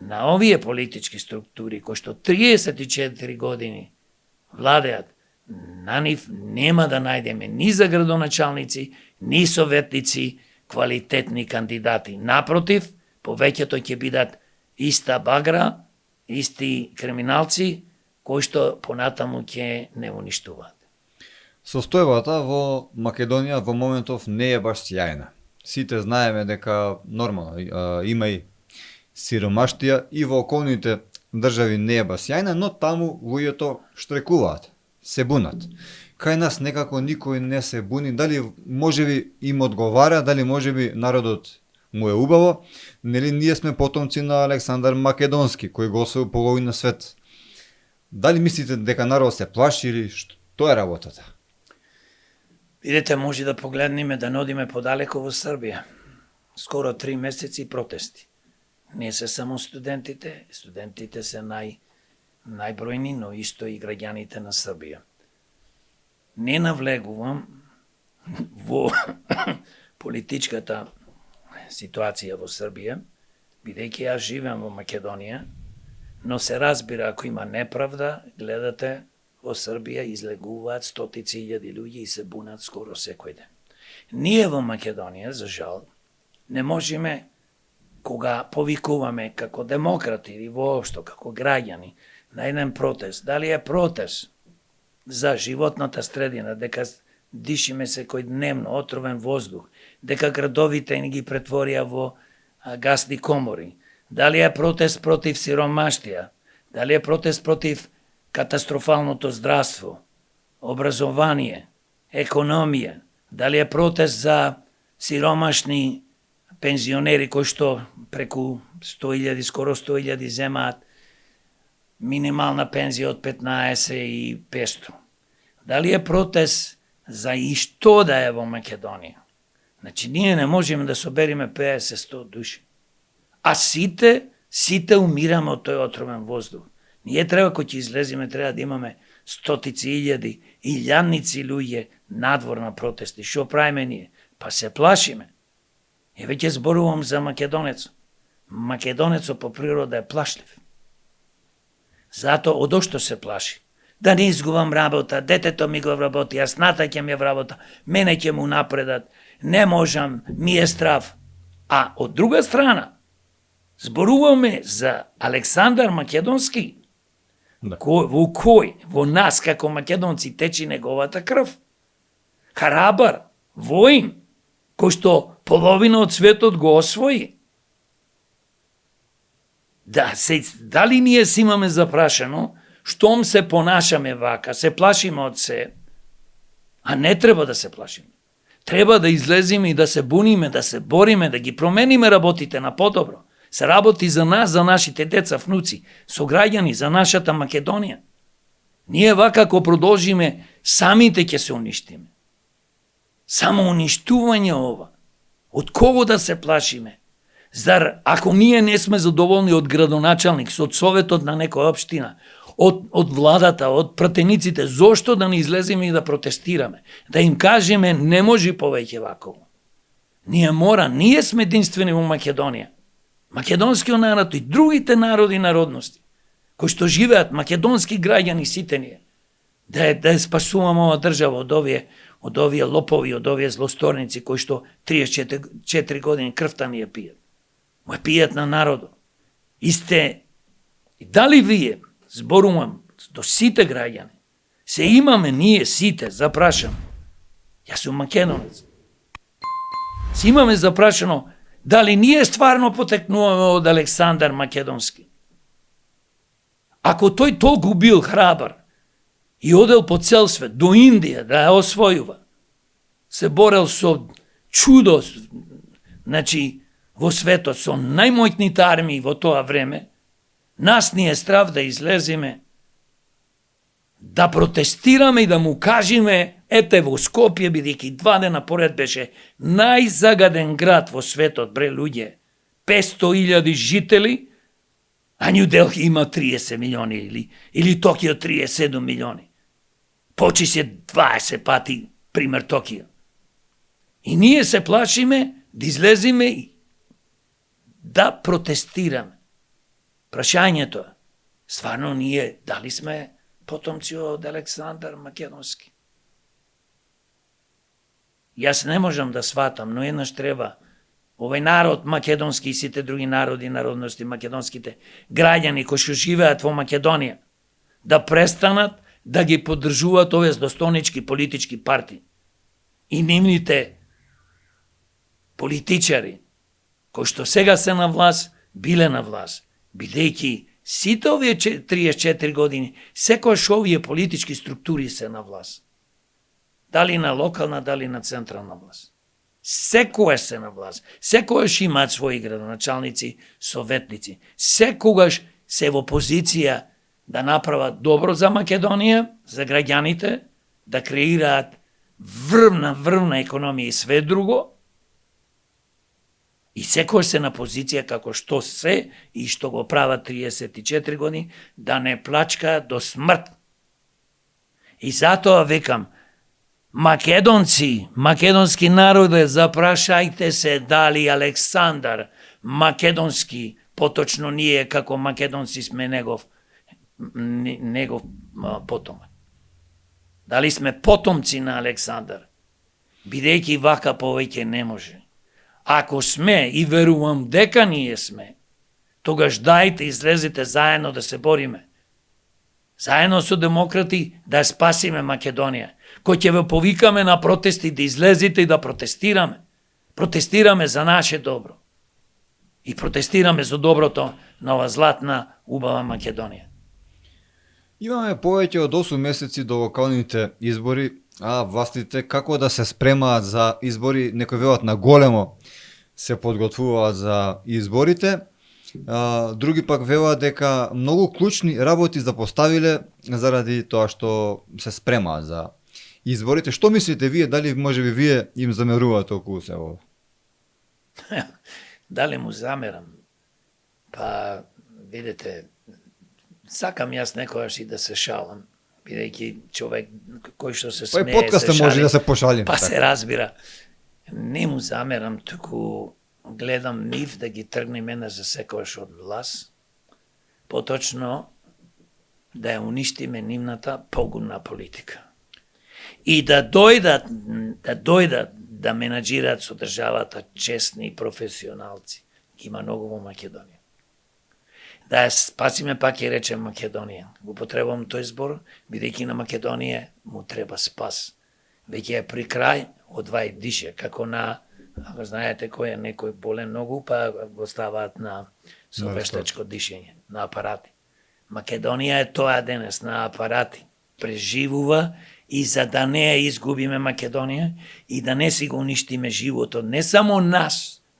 на овие политички структури кои што 34 години владеат, на нив нема да најдеме ни за градоначалници, ни советници квалитетни кандидати. Напротив, повеќето ќе бидат иста багра, исти криминалци, кои што понатаму ќе не уништуваат. Состојбата во Македонија во моментов не е баш сјајна. Сите знаеме дека нормално има и сиромаштија и во околните држави не е баш сјајна, но таму луѓето штрекуваат, се бунат. Кај нас некако никој не се буни, дали можеби им одговара, дали можеби народот му е убаво, нели ние сме потомци на Александар Македонски, кој го освоил половина свет. Дали мислите дека народ се плаши или што е работата? Видете, може да погледнеме, да нодиме подалеко во Србија. Скоро 3 месеци протести. Не се само студентите се најбројни, но исто и граѓаните на Србија. Не навлегувам во политичката ситуација во Србија, бидејќи јас живеам во Македонија, но се разбира ако има неправда, гледате во Србија излегуваат стотици илјади луѓе и се бунат скоро секој ден. Ние во Македонија, за жал, не можеме кога повикуваме како демократи или воопшто како граѓани на еден протест, дали е протест за животната средина, дека дишиме секојдневно отровен воздух, дека градовите ни ги претворија во гасни комори, дали е протест против сиромаштија, дали е протест против катастрофалното здравство, образование, економија, дали е протест за сиромашни пензионери кои што преку 100.000, скоро 100.000 земаат минимална пензија од 15.500. Дали е протест за и што да е во Македонија? Значи, ние не можеме да собериме 50-100 души. А сите умираме од тој отровен воздух. Ние треба, кој ќе излеземе, треба да имаме стотици илјади, илјадници луѓе надвор на протести. Шо правиме ние? Па се плашиме. И веќе зборувам за македонецо. Македонецо по природа е плашлив. Зато одошто се плаши. Да не изгубам работа, детето ми го вработи, јас натаќам ја вработа, мене ќе му напредат, не можам, ми е страв. А од друга страна, зборуваме за Александар Македонски, Да. Во нас како македонци течи неговата крв. Харабар, воин, кој што половина од светот го освои. Дали ние си имаме запрашано, штом се понашаме вака, се плашиме од се, а не треба да се плашиме. Треба да излеземе и да се буниме, да се бориме, да ги промениме работите на подобро. Се работи за нас, за нашите деца, внуци, сограѓани, за нашата Само уништување ова. Од кого да се плашиме? Зар, ако ние не сме задоволни од градоначалник, од советот на некоја општина, од владата, од пратениците, зошто да не излеземе и да протестираме? Да им кажеме, не може повеќе ваково. Ние сме единствени во Македонија. Македонскиот народ и другите народи и народности, кои што живеат, македонски граѓани сите ние, да спасуваме ова држава од овие лопови, од овие злосторници кои што 34 години крвта ни ја пијат. Му ја пијат на народот. И дали вие, зборувам до сите граѓани, се имаме ние сите запрашано. Јас сум македонец. Се имаме запрашано дали ние стварно потекнуваме од Александар Македонски. Ако тој толку бил храбар и одел по цел свет, до Индија да ја освојува, се борел со чудо, значи, во светот, со најмоćните армии во тоа време, нас ни е страв да излеземе, да протестираме и да му кажеме, ете во Скопје, бидејќи 2 дена поред беше најзагаден град во светот, бре луѓе, 500.000 жители, а Нью Делхи има 30 милиони или Токио 37 милиони. Почи се 20 пати пример Токио. И ние се плашиме да излеземе и да протестираме. Прашањето е, стварно ние дали сме потомци од Александар Македонски? Јас не можам да сватам, но еднаш треба овој народ македонски и сите други народи и народности, македонските граѓани кои што живеат во Македонија, да престанат да ги поддржуваат овие злостонички политички партии и нивните политичари кои што сега се на власт, биле на власт, бидејќи сите овие 34 години, секојаш овие политички структури се на власт. Дали на локална, дали на централна власт. Секогаш се на власт. Секогаш имаат своји градоначалници, советници. Секогаш се во позиција да направат добро за Македонија, за граѓаните, да креираат врвна економија и све друго. И секогаш се на позиција како што се и што го прават 34 години, да не плачка до смрт. И затоа викам, македонци, македонски народе, запрашајте се дали Александар Македонски, поточно ние како македонци сме негов потомак. Дали сме потомци на Александар, бидејќи вака повеќе не може. Ако сме и верувам дека ние сме, тогаш дајте излезете заедно да се бориме. Заедно со демократи да спасиме Македонија. Кој ќе ве повикаме на протести да излезете и да протестираме. Протестираме за наше добро. И протестираме за доброто на ова златна, убава Македонија. Имаме повеќе од 8 месеци до локалните избори, а властите како да се спремаат за избори, некои велат на големо се подготвуваат за изборите. Други пак велат дека многу клучни работи запоставиле заради тоа што се спремаат за изборите. Што мислите вие, дали можеби вие им замерувате околу се ова? Дали му замерам? Па, видите, сакам јас некојаш и да се шалам, бидејќи човек кој што се смее, подкаст се шали, може да се пошалим. па се разбира. Не му замерам, туку гледам нив да ги тргне мене за секојаш од власт, поточно да ја уништиме нивната погубна политика. И да дојдат да менаџираат со државата честни професионалци. Има многу во Македонија. Да ја спасиме, пак ја речем Македонија. Го потребувам тој збор, бидејќи на Македонија му треба спас. Веќе е при крај, одвај дише, како на, ако знаете кој е некој болен многу, па го ставаат на со вештачко дишење, на апарати. Македонија е тоа денес, на апарати. Преживува и за да не ја изгубиме Македонија и да не си го уништиме животот, не само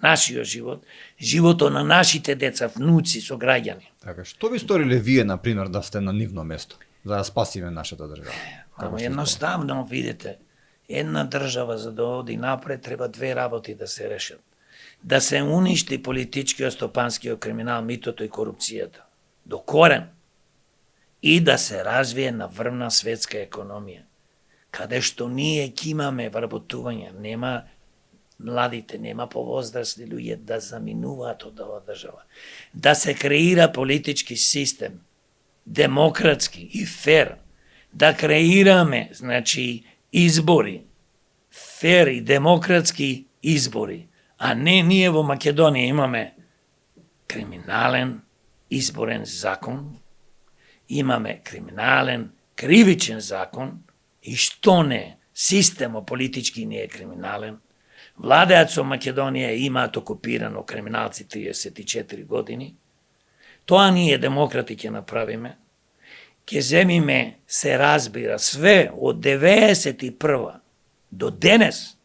нашиот живот, животот на нашите деца, внуци, со граѓани. Така, што би сториле вие, на пример, да сте на нивно место, за да спасиме нашата држава? Едноставно, видите, Една држава за да оди напред треба две работи да се решат. Да се уништи политичкиот, стопанскиот криминал, митото и корупцијата до корен и да се развие наврвна светска економија, каде што ние ќе имаме вработување, нема младите, нема повозрасни луѓе да заминуваат од оваа држава. Да се креира политички систем, демократски и фер, да креираме, значи, избори, фер и демократски избори, а не ние во Македонија имаме криминален изборен закон, имаме криминален кривичен закон и што не, системо политички не е криминален. Владеат со Македонија имаат окупирано криминалци 34 години. Тоа ние демократи ќе направиме. Ќе земиме, се разбира, све од 91 до денес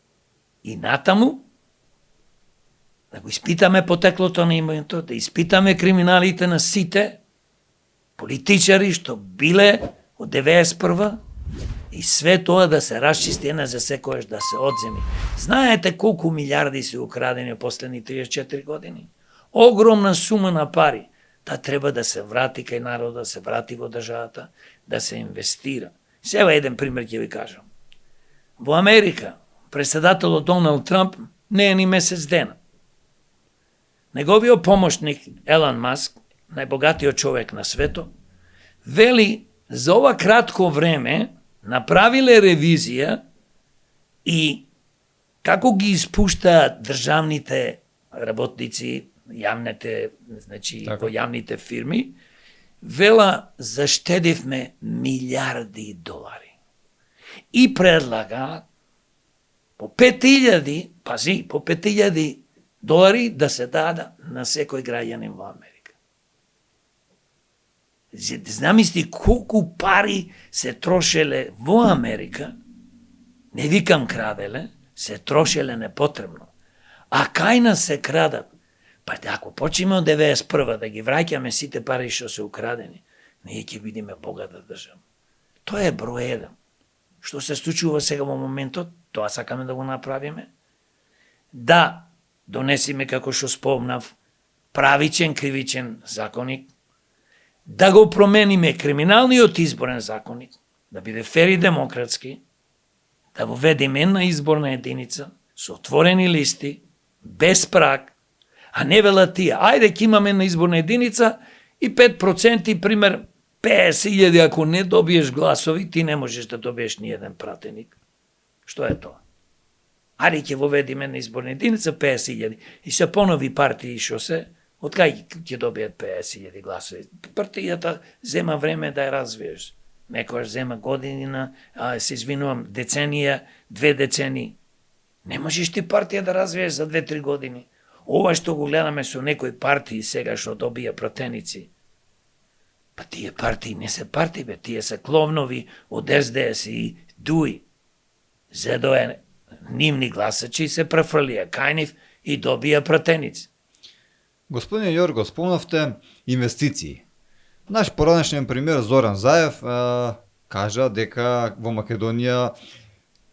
и натаму, да го испитаме потеклото на името, да испитаме криминалите на сите политичари што биле од 91 и све тоа да се расчисти една за секојаш да се одземи. Знаете колку милиарди се украдени во последни 34 години? Огромна сума на пари. Та треба да се врати кај народа, да се врати во државата, да се инвестира. Сега еден пример ќе ви кажам. Во Америка, председателот Доналд Трамп не е ни месец дена. Неговиот помошник Елан Маск, најбогатиот човек на светот, вели за ова кратко време направиле ревизија и како ги испуштаат државните работници, јавните, значи во јавните фирми, вела заштедивме милиарди долари. И предлагаат по 5000, пази, по 5000 долари да се даде на секој граѓанин во Америка. Замисли колку пари се трошеле во Америка, не викам краделе, се трошеле непотребно. А кај нас се крадат? Па ако почнеме од 91 да ги враќаме сите пари што се украдени, ние ќе бидеме богата држава. Тоа е број еден. Што се случува сега во моментот, тоа сакаме да го направиме. Да донесиме, како што спомнав, правичен кривичен законник, да го промениме криминалниот изборен законник, да биде фер и демократски, да воведеме една изборна единица со отворени листи, без праг, а не велат тие, ајде ќе имаме една изборна единица и 5%, пример, 50.000, ако не добиеш гласови, ти не можеш да добиеш ни еден пратеник. Што е тоа? Ајде ќе воведиме една изборна единица, 50.000, и се понови партии што се, од кај ќе добијат 50.000 гласови? Партијата зема време да ја развиеш. Некојаш зема година, се извинувам, деценија, 2 децении. Не можеш ти партија да развиеш за 2-3 години. Ова што го гледаме со некои партии сега што добија пратеници, па тие партии не се партии, бе, тие се кловнови од СДС и ДУИ. Зедоe нивни гласачи се префрлија кај нив и добија пратеници. Господин Јорго, спомнавте инвестиции. Наш поранешен пример Зоран Заев кажа дека во Македонија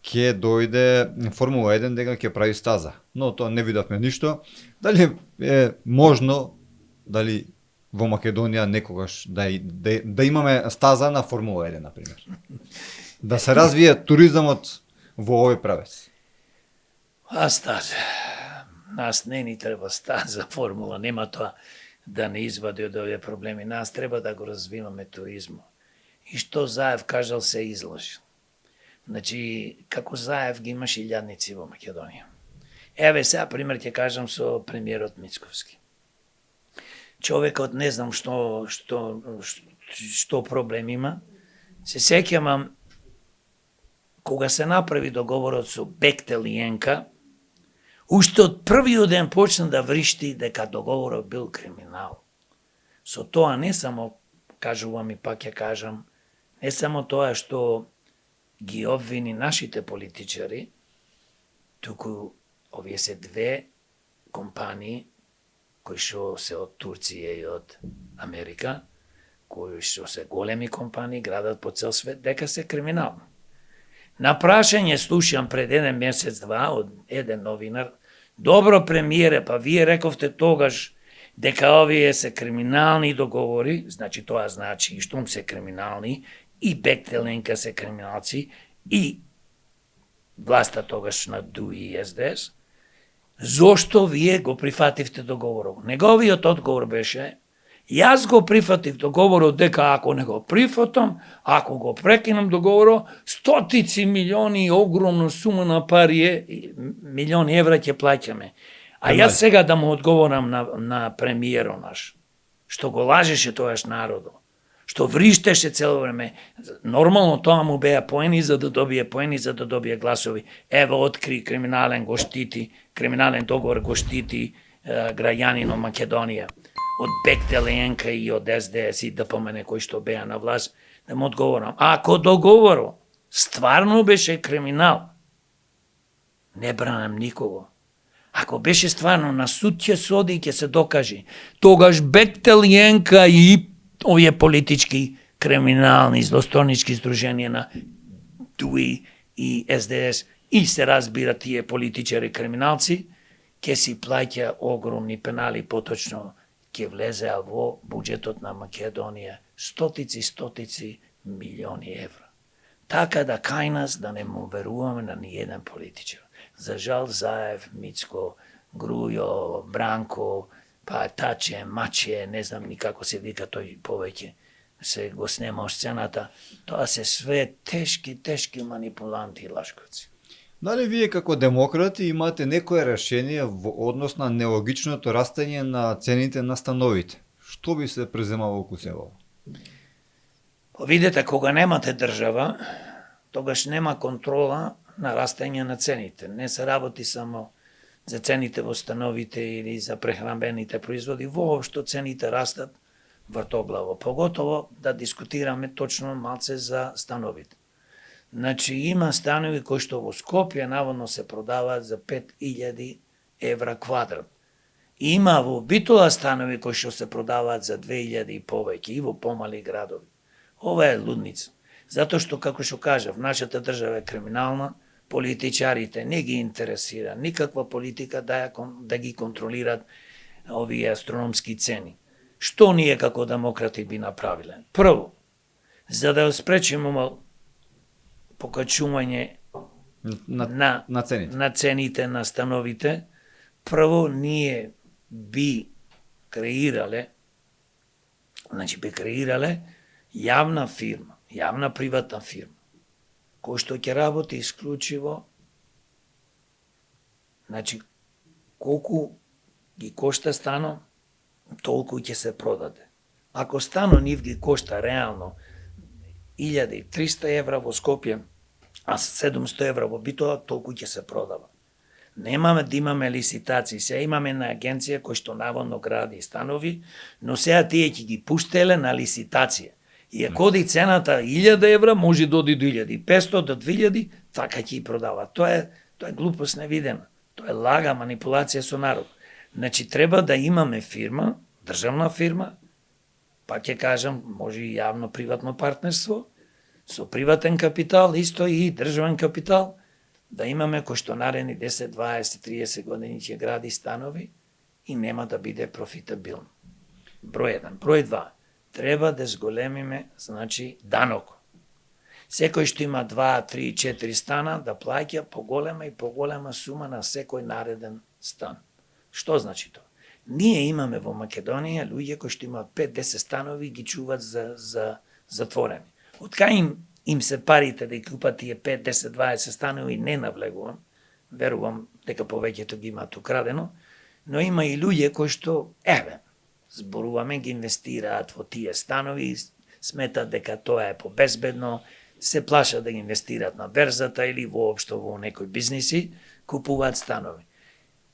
ќе дојде Формула 1 дека ќе прави стаза. Но тоа не видовме ништо. Дали е можно, дали во Македонија некогаш да имаме стаза на Формула 1, например? Да се развие туризмот во овој правец? Стаза. Нас не ни треба стаза Формула, нема тоа да не извади од овие проблеми. Нас треба да го развиваме туризмот. И што Заев кажал се излажи. Значи, како Заев ги имаш илјадници во Македонија. Еве сега пример ќе кажам со премиерот Мицковски. Човекот не знам што проблем има. Се сеќавам кога се направи договорот со Бехтел и Енка, уште од првиот ден почна да вришти дека договорот бил криминал. Со тоа не само, кажувам и пак ќе кажам, не само тоа што ги обвини нашите политичари, туку овие се две компании кои што се од Турција и од Америка, кои што се големи компании, градат по цел свет, дека се криминални. На прашање слушам пред еден месец-два од еден новинар, добро премиере, па вие рековте тогаш дека овие се криминални договори, значи тоа значи и штом се криминални, и Бехтеленка се криминалци, и власта тогаш на ДУИ и СДС, зошто вие го прифативте договорот? Неговиот одговор беше, јас го прифатив договорот дека ако не го прифатам, ако го прекинам договорот, стотици милиони, огромна сума на пари, милиони евра ќе плаќаме. А јас сега да му одговорам на премиерот наш, што го лажеше тоаш народо, што вриштеше цело време. Нормално тоа му беа поени за да добие поени, за да добие гласови. Ево откри криминален го штити, криминален договор го штити граѓанино Македонија. Од Бехтеленка и од СДС и ДПМН кои што беа на власт, да му одговорам. Ако договорот стварно беше криминал, не бранам никого. Ако беше стварно на суд ќе соди и ќе се докажи, тогаш Бехтеленка и овие политички криминални злосторнички здруженија на ДУИ и СДС и се разбира тие политичари криминалци, ќе си плаќа огромни пенали, поточно ќе влезеа во буџетот на Македонија стотици милиони евра. Така да кај нас да не му веруваме на ниеден политичар. За жал Заев, Мицко, Грујо, Бранко, па Таче, Маче, не знам ни како се вика тој повеќе, се го снема од сцената, тоа се све тешки манипуланти и лашковци. Дали вие како демократи имате некое решение во однос на нелогичното растење на цените на становите? Што би се преземало окусевало? Видете, кога немате држава, тогаш нема контрола на растење на цените. Не се работи само за цените во становите или за прехранбените производи, воопшто цените растат вртоглаво. Поготово да дискутираме точно малце за становите. Значи има станови кои што во Скопје наводно се продаваат за 5000 евра квадрат. Има во Битола станови кои што се продаваат за 2000 и повеќе и во помали градови. Ова е лудница. Затоа што, како што кажав, нашата држава е криминална, политичарите не ги интересира никаква политика да ги контролират овие астрономски цени. Што ние како демократи би направиле? Прво, за да спречиме покачување на цените на становите, прво ние би креирале јавна фирма, јавна приватна фирма, кој што ќе работи исклучиво, значи, колку ги кошта стано, толку ќе се продаде. Ако стано нив ги кошта реално 1300 евра во Скопје, а 700 евра во Битола, толку ќе се продава. Немаме да имаме лиситации. Сега имаме една агенција кој што наводно гради станови, но сега тие ќе ги пуштеле на лиситација. И ако оди цената 1000 евра, може да оди до 1500, до 2000, така ќе ги продава. Тоа е глупост невидена. Тоа е лага, манипулација со народ. Значи, треба да имаме фирма, државна фирма, па ќе кажам, може и јавно-приватно партнерство, со приватен капитал, исто и државен капитал, да имаме кој што наредни 10, 20, 30 години ќе гради станови и нема да биде профитабилно. Број 1. Број 2. Треба да зголемиме, значи, данок. Секој што има 2, 3, 4 стана да плаќа поголема и поголема сума на секој нареден стан. Што значи тоа? Ние имаме во Македонија луѓе кои што имаат 5-10 станови ги чуваат за затворени. Од кај им се парите да ги купат тие 5, 10, 20 станови, не навлегувам, верувам дека повеќето ги имаат украдено, но има и луѓе кои што, зборуваме, ги инвестираат во тие станови, сметат дека тоа е побезбедно, се плашат да ги инвестираат на берзата или воопшто во некои бизниси, купуваат станови.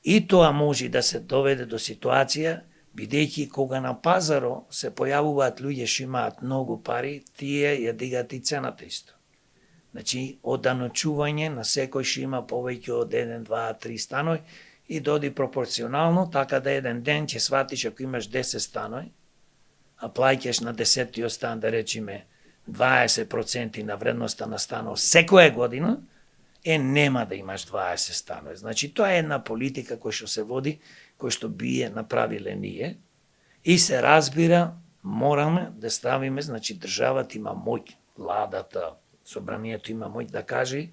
И тоа може да се доведе до ситуација, бидејќи кога на пазаро се појавуваат луѓе што имаат многу пари, тие ја дигаат и цената исто. Значи, оданочување на секој што има повеќе од 1, 2, 3 станови и доди пропорционално, така да еден ден ќе сватиш ако имаш 10 станови, а плаќаш на 10-тиот стан, да речеме, 20% на вредноста на станов секоја година, нема да имаш 20 станови. Значи, тоа е една политика која што се води, која што бие направиле ние, и се разбира, мораме да ставиме, значи, државата има моќ, владата, собранието има моќ да каже,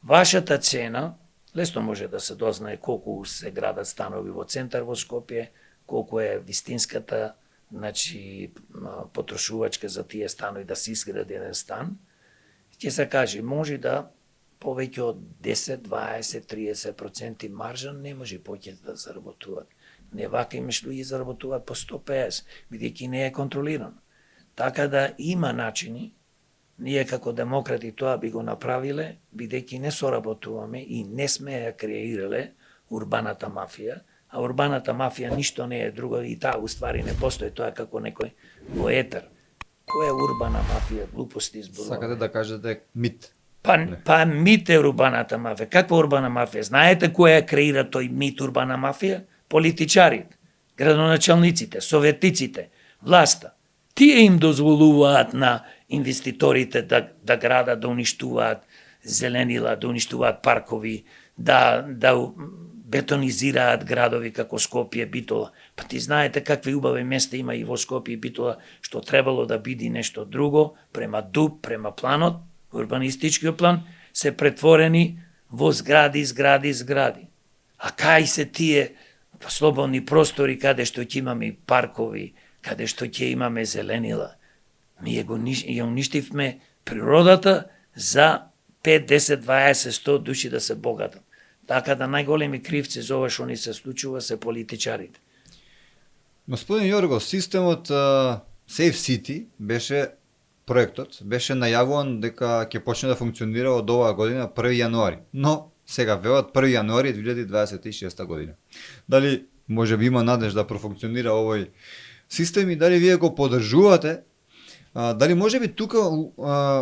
вашата цена, лесно може да се дознае колку се градат станови во центар во Скопје, колку е вистинската, значи, потрошувачка за тие станови да се изгради еден стан, ќе се каже, може да повеќе од 10, 20, 30% маржа не може повеќе да заработуваат. Не вака имаш луѓе заработуваат по 150, бидејќи не е контролирано. Така да има начини, ние како демократи тоа би го направиле, бидејќи не соработуваме и не сме ја креирале урбаната мафија, а урбаната мафија ништо не е друго и таа уствари не постои, тоа е како некој во етер. Која е урбана мафија? Глупости зборува. Сакате да кажете мит. Па мит е урбаната мафија. Каква урбана мафија? Знаете која креира тој мит урбана мафија? Политичарите, градоначалниците, советниците, власта. Тие им дозволуваат на инвеститорите да градат, да уништуваат зеленила, да уништуваат паркови, да бетонизираат градови како Скопје, Битола. Па ти знаете какви убави места има и во Скопје и Битола, што требало да биде нешто друго, према ДУП, према планот, урбанистичкиот план, се претворени во згради. А кај се тие слободни простори каде што ќе имаме паркови, каде што ќе имаме зеленила? Ми ја уништивме природата за 5, 10, 20, 100 души да се богатат. Така да најголеми кривци за ова што ни се случува се политичарите. Господин Јорго, системот Safe City проектот беше најавуван дека ќе почне да функционира од оваа година 1 јануари, но сега велат 1 јануари 2026 година. Дали може би има надеж да профункционира овој систем и дали вие го поддржувате? Дали може би тука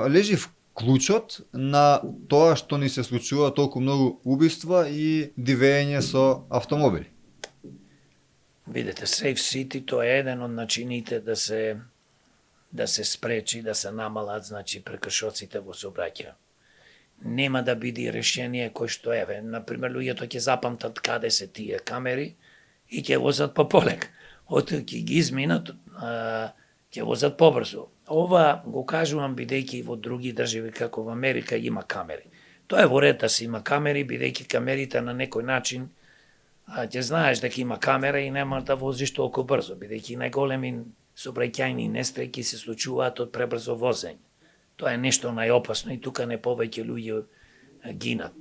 лежи клучот на тоа што ни се случува толку многу убиства и дивење со автомобили? Видете, Safe City тоа е еден од начините да се спречи, да се намалат, значи, прекршоците во сообраќај. Нема да биде решение кој што е. Например, луѓето ќе запамтат каде се тие камери и ќе возат пополек. Ќе ги изминат, ќе возат побрзо. Ова го кажувам бидејќи во други држави како во Америка има камери. Тоа е во ред да се има камери, бидејќи камерите на некој начин ќе знаеш дека има камера и нема да возиш толку брзо, бидејќи најголеми сообраќајни несреќи се случуваат од пребрзо возење. Тоа е нешто најопасно и тука не повеќе луѓе гинат.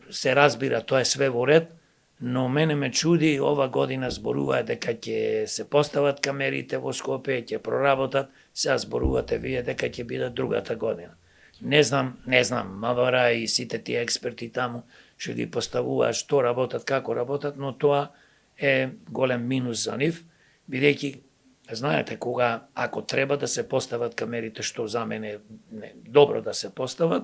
Се разбира, тоа е све во ред, но мене ме чуди, ова година зборува дека ќе се постават камерите во Скопје, ќе проработат, сега зборувате вие дека ќе бидат другата година. Не знам, МВР и сите тие експерти таму што ги поставуваат, што работат, како работат, но тоа е голем минус за нив, бидејќи знаете, ако треба да се постават камерите, што за мене е добро да се постават,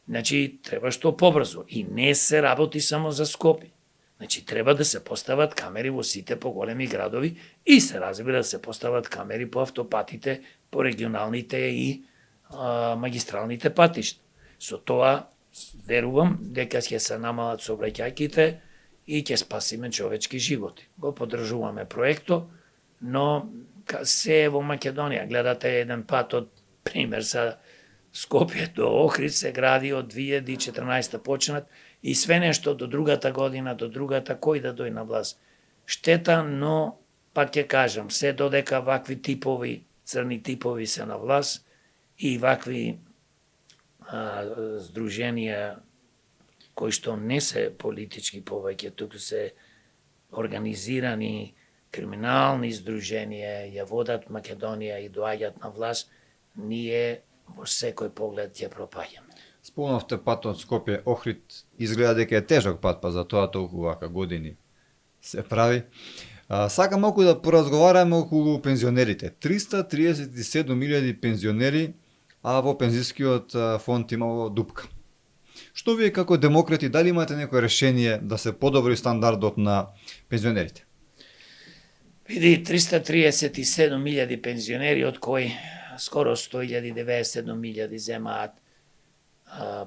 значи треба што побрзо. И не се работи само за Скопје. Значи треба да се постават камери во сите поголеми градови и се разбира да се постават камери по автопатите, по регионалните и магистралните патишта. Со тоа верувам дека ќе се намалат сообраќајките и ќе спасиме човечки животи. Го поддржуваме проектот, но се во Македонија. Гледате еден пат од пример за Скопје до Охрид се гради од 2014 почнат и све нешто до другата година, до другата, кој да дојде на власт. Штета, но пак ќе кажам, се додека вакви типови, црни типови се на власт и вакви здруженија кои што не се политички повеќе, туку се организирани криминални здруженија, ја водат Македонија и доаѓаат на власт, ние во секој поглед ќе пропаѓаме. Спомнавте патот Скопје Охрид, изгледа дека е тежок пат, па за тоа толку вака години се прави. Сакам малку да поразговараме околу пензионерите. 337.000 пензионери, а во пензискиот фонд имало дупка. Што вие како демократи, дали имате некој решение да се подобри стандардот на пензионерите? Види, 337.000 пензионери, од кои скоро 100.000, 97.000 земаат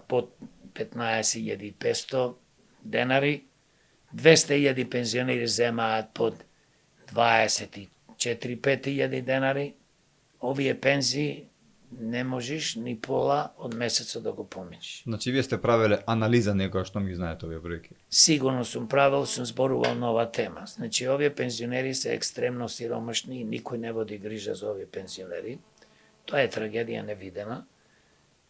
под 15.500 денари, 200.000 пензионери земаат под 24-5.000 денари. Овие пензии не можеш ни пола од месецот да го поминеш. Значи, вие сте правеле анализа некоја што ми знаете овие бројки. Сигурно сум правил, сум зборувал на ова тема. Значи, овие пензионери се екстремно сиромашни и никој не води грижа за овие пензионери. Тоа е трагедија невидена.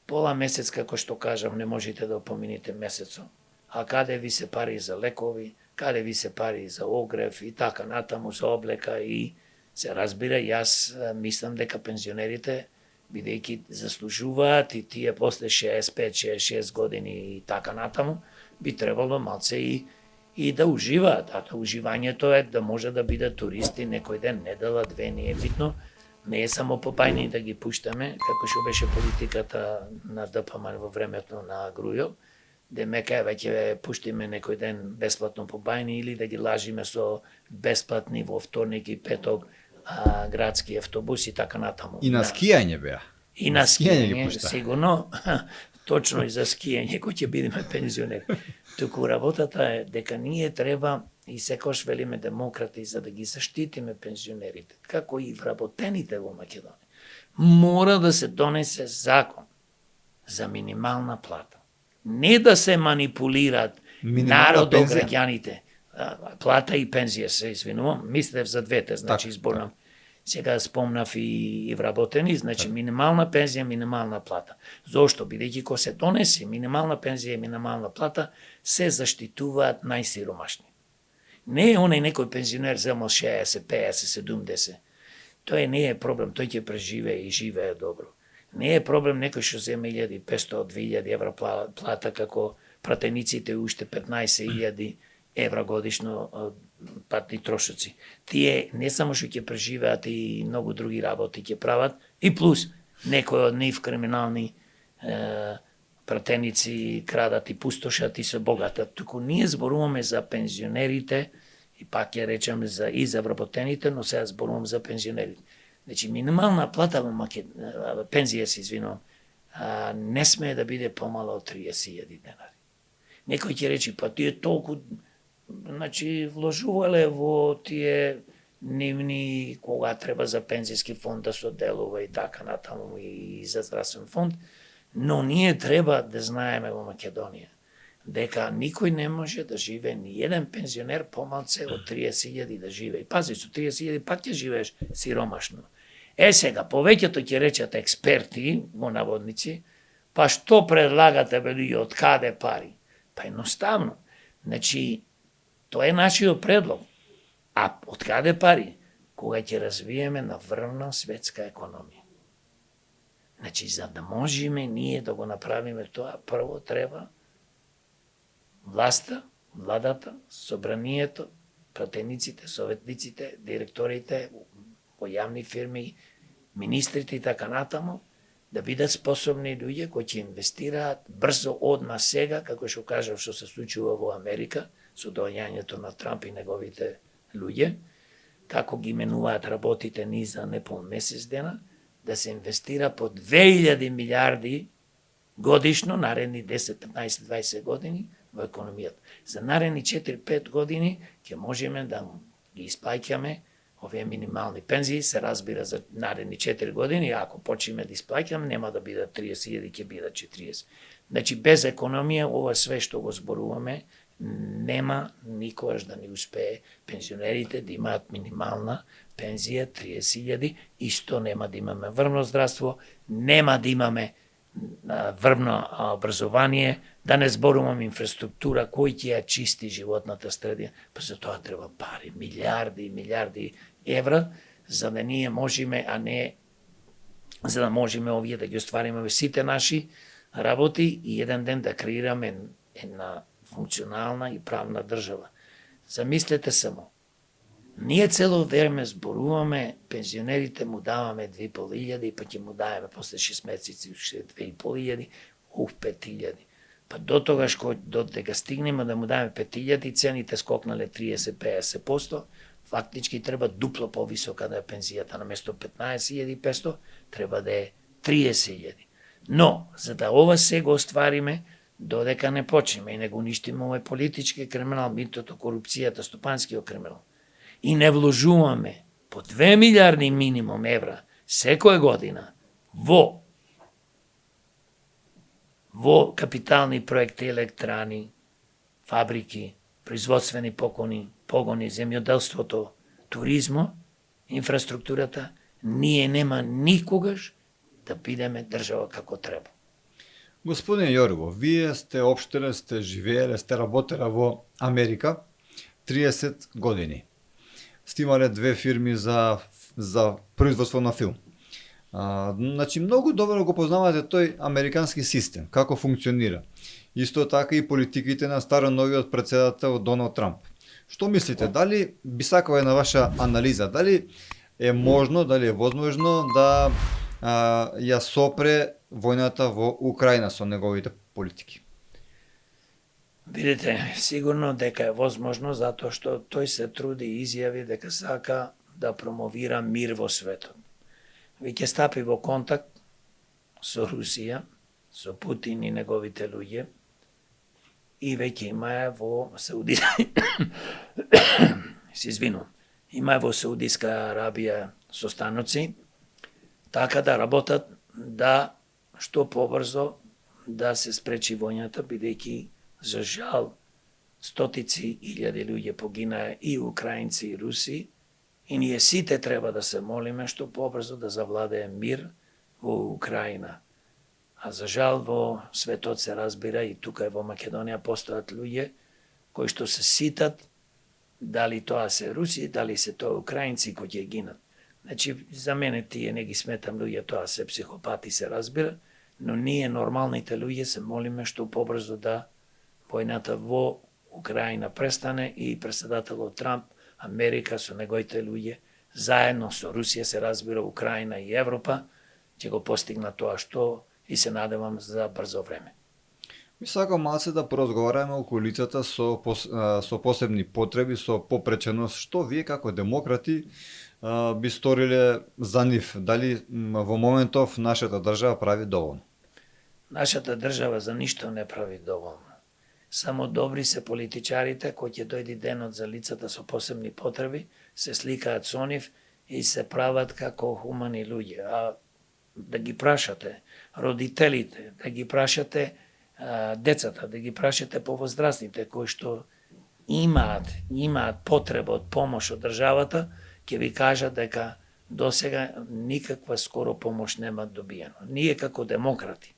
Пола месец, како што кажав, не можете да помините месецо. А каде ви се пари за лекови, каде ви се пари за огрев и така натаму, за облека и се разбира, јас мислам дека пензионерите, бидејќи заслужуваат и тие после 65-66 години и така натаму, би требало малце и да уживаат. А уживањето е да може да бидат туристи некој ден, недела, две, не е битно. Не е само по бајни да ги пуштаме, како што беше политиката на ДПМН во времето на Грујов, демека веќе пуштиме некој ден бесплатно по бајни или да ги лажиме со бесплатни во вторник и петок градски автобус и така натаму. И на скијање беа. И на ги скијање, пушта. сигурно, точно и за скијање, кој ќе бидеме пензионери. Туку работата е дека ние треба, и секош велиме демократи, за да ги заштитиме пензионерите, како и вработените во Македонија, мора да се донесе закон за минимална плата. Не да се манипулираат Минимална народот, пензија? граѓаните. Плата и пензија се извинувам, мислев за двете, значи Така, изборнам. Сега спомнав и вработени, значи минимална пензија, минимална плата. Зошто? Бидејќи кога се донесе минимална пензија и минимална плата, се заштитуваат најсиромашни. Не е онај некој пензионер земал 60, 50, 70. Тој не е проблем, тој ќе преживее и живее добро. Не е проблем некој што зема 1500, 2000 евра плата, како пратениците уште 15.000 евра годишно патни трошоци. Тие не само што ќе преживеат и многу други работи ќе прават, и плюс некои од нив криминални пратеници крадат и пустошат и се богатат. Туку ние зборуваме за пензионерите, и пак ќе речем и за вработените, но сега зборувам за пензионерите. Значи, минимална плата во пензија се извинувам, не смее да биде помала од 30.000 денари. Некој ќе рече, па тие толку, значи, вложувале во тие нивни, кога треба за пензијски фонд да се делува и така натаму и за здравствен фонд, но ние треба да знаеме во Македонија дека никој не може да живее, ни еден пензионер помалце од 30.000 да живее. И пази, со 30.000 пак ќе живееш сиромашно. Сега, повеќето ќе речат експерти, во наводници, па што предлагате, бе, луѓе, од каде пари? Па едноставно. Значи, тоа е нашиот предлог. А од каде пари? Кога ќе развиеме на врвна светска економија. Значи, за да можеме ние да го направиме тоа, прво треба владата, собранието, пратениците, советниците, директорите во јавни фирми, министрите и така натаму, да бидат способни луѓе кои ќе инвестираат брзо одма сега, како што кажав што се случува во Америка, со доаѓањето на Трамп и неговите луѓе, како ги менуваат работите ни за непол месец дена, да се инвестира по 2000 милиарди годишно, наредни 10, 15, 20 години во економијата. За наредни 4-5 години ќе можеме да ги исплаќаме овие минимални пензии, се разбира за наредни 4 години, ако почнеме да исплаќаме, нема да бидат 30.000, ќе бидат 40. Значи, без економија, ова све што го зборуваме, нема никогаш да не успее пензионерите да имаат минимална пензија 30.000, исто нема да имаме врвно здравство, нема да имаме врвно образование, да не зборувам инфраструктура, кој ќе ја чисти животната средина, па за тоа треба пари, милиарди и милиарди евра, за да ние можеме, а не за да можеме овие да ги оствариме во сите наши работи и еден ден да креираме една функционална и правна држава. Замислете само, ние цело време зборуваме, пензионерите му даваме 2.500, па ќе му даваме после 6 месеци 2.500, 5.000. Па до тогаш, до дека стигнеме да му даваме 5.000, цените скокнале 30-50%, Фактички треба дупло повисока да е пензијата, наместо 15.500 треба да е 30.000. Но, за да ова се го оствариме, додека не почнеме и не го уништиме овој политички криминал, митото, корупцијата, стопанскиот криминал, и не вложуваме по 2 милиарди минимум евра секоја година во капитални проекти, електрани, фабрики, производствени погони, земјоделството, туризмо, инфраструктурата, ние нема никогаш да бидеме држава како треба. Господин Јорго, вие сте општеле, сте живееле, сте работеле во Америка 30 години. Сте имале 2 фирми за производство на филм. Значи, многу добро го познавате тој американски систем, како функционира. Исто така и политиките на староновиот председател Доналд Трамп. Што мислите, дали би сакала една ваша анализа, дали е можно, дали е возможно да ја сопре војната во Украина со неговите политики? Видите, сигурно дека е возможно, затоа што тој се труди и изјави дека сака да промовира мир во светот. Веќе стапи во контакт со Русија, со Путин и неговите луѓе, и веќе има во има во Саудиска Арабија состаноци, така да работат да што побрзо да се спречи војната, бидејќи за жал стотици илјади луѓе погинаа и украинци и руси, и ние сите треба да се молиме што побрзо да завладее мир во Украина. А за жал во светот се разбира и тука во Македонија постојат луѓе кои што се ситат дали тоа се руси, дали се тоа украинци кои ќе гинат. Значи, за мене тие не ги сметам луѓе, тоа се психопати се разбира, но ние нормалните луѓе се молиме што побрзо да војната во Украина престане и председателот Трамп, Америка со неговите луѓе, заедно со Русија се разбира, Украина и Европа, ќе го постигна тоа што и се надевам за брзо време. Ми сакам малце да поразговараме околу лицата со посебни потреби, со попреченост, што вие како демократи би сториле за нив? Дали во моментов нашата држава прави доволно? Нашата држава за ништо не прави доволно. Само добри се политичарите кои ќе дојде денот за лицата со посебни потреби, се сликаат со нив и се прават како хумани луѓе. А да ги прашате родителите, да ги прашате децата, да ги прашате повозрастните кои што имаат потреба од помош од државата, ќе ви кажат дека досега никаква скоро помош нема добиено. Ние како демократи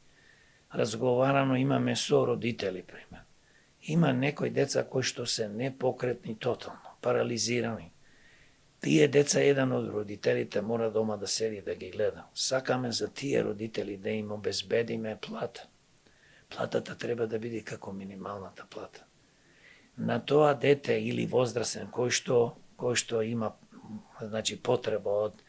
разговарано имаме со родители, пример. Има некои деца кои што се непокретни тотално, парализирани. Тие деца, еден од родителите мора дома да седи да ги гледа. Сакаме за тие родители да им обезбедиме плата. Платата треба да биде како минималната плата. На тоа дете или возрастен кој што има значи потреба од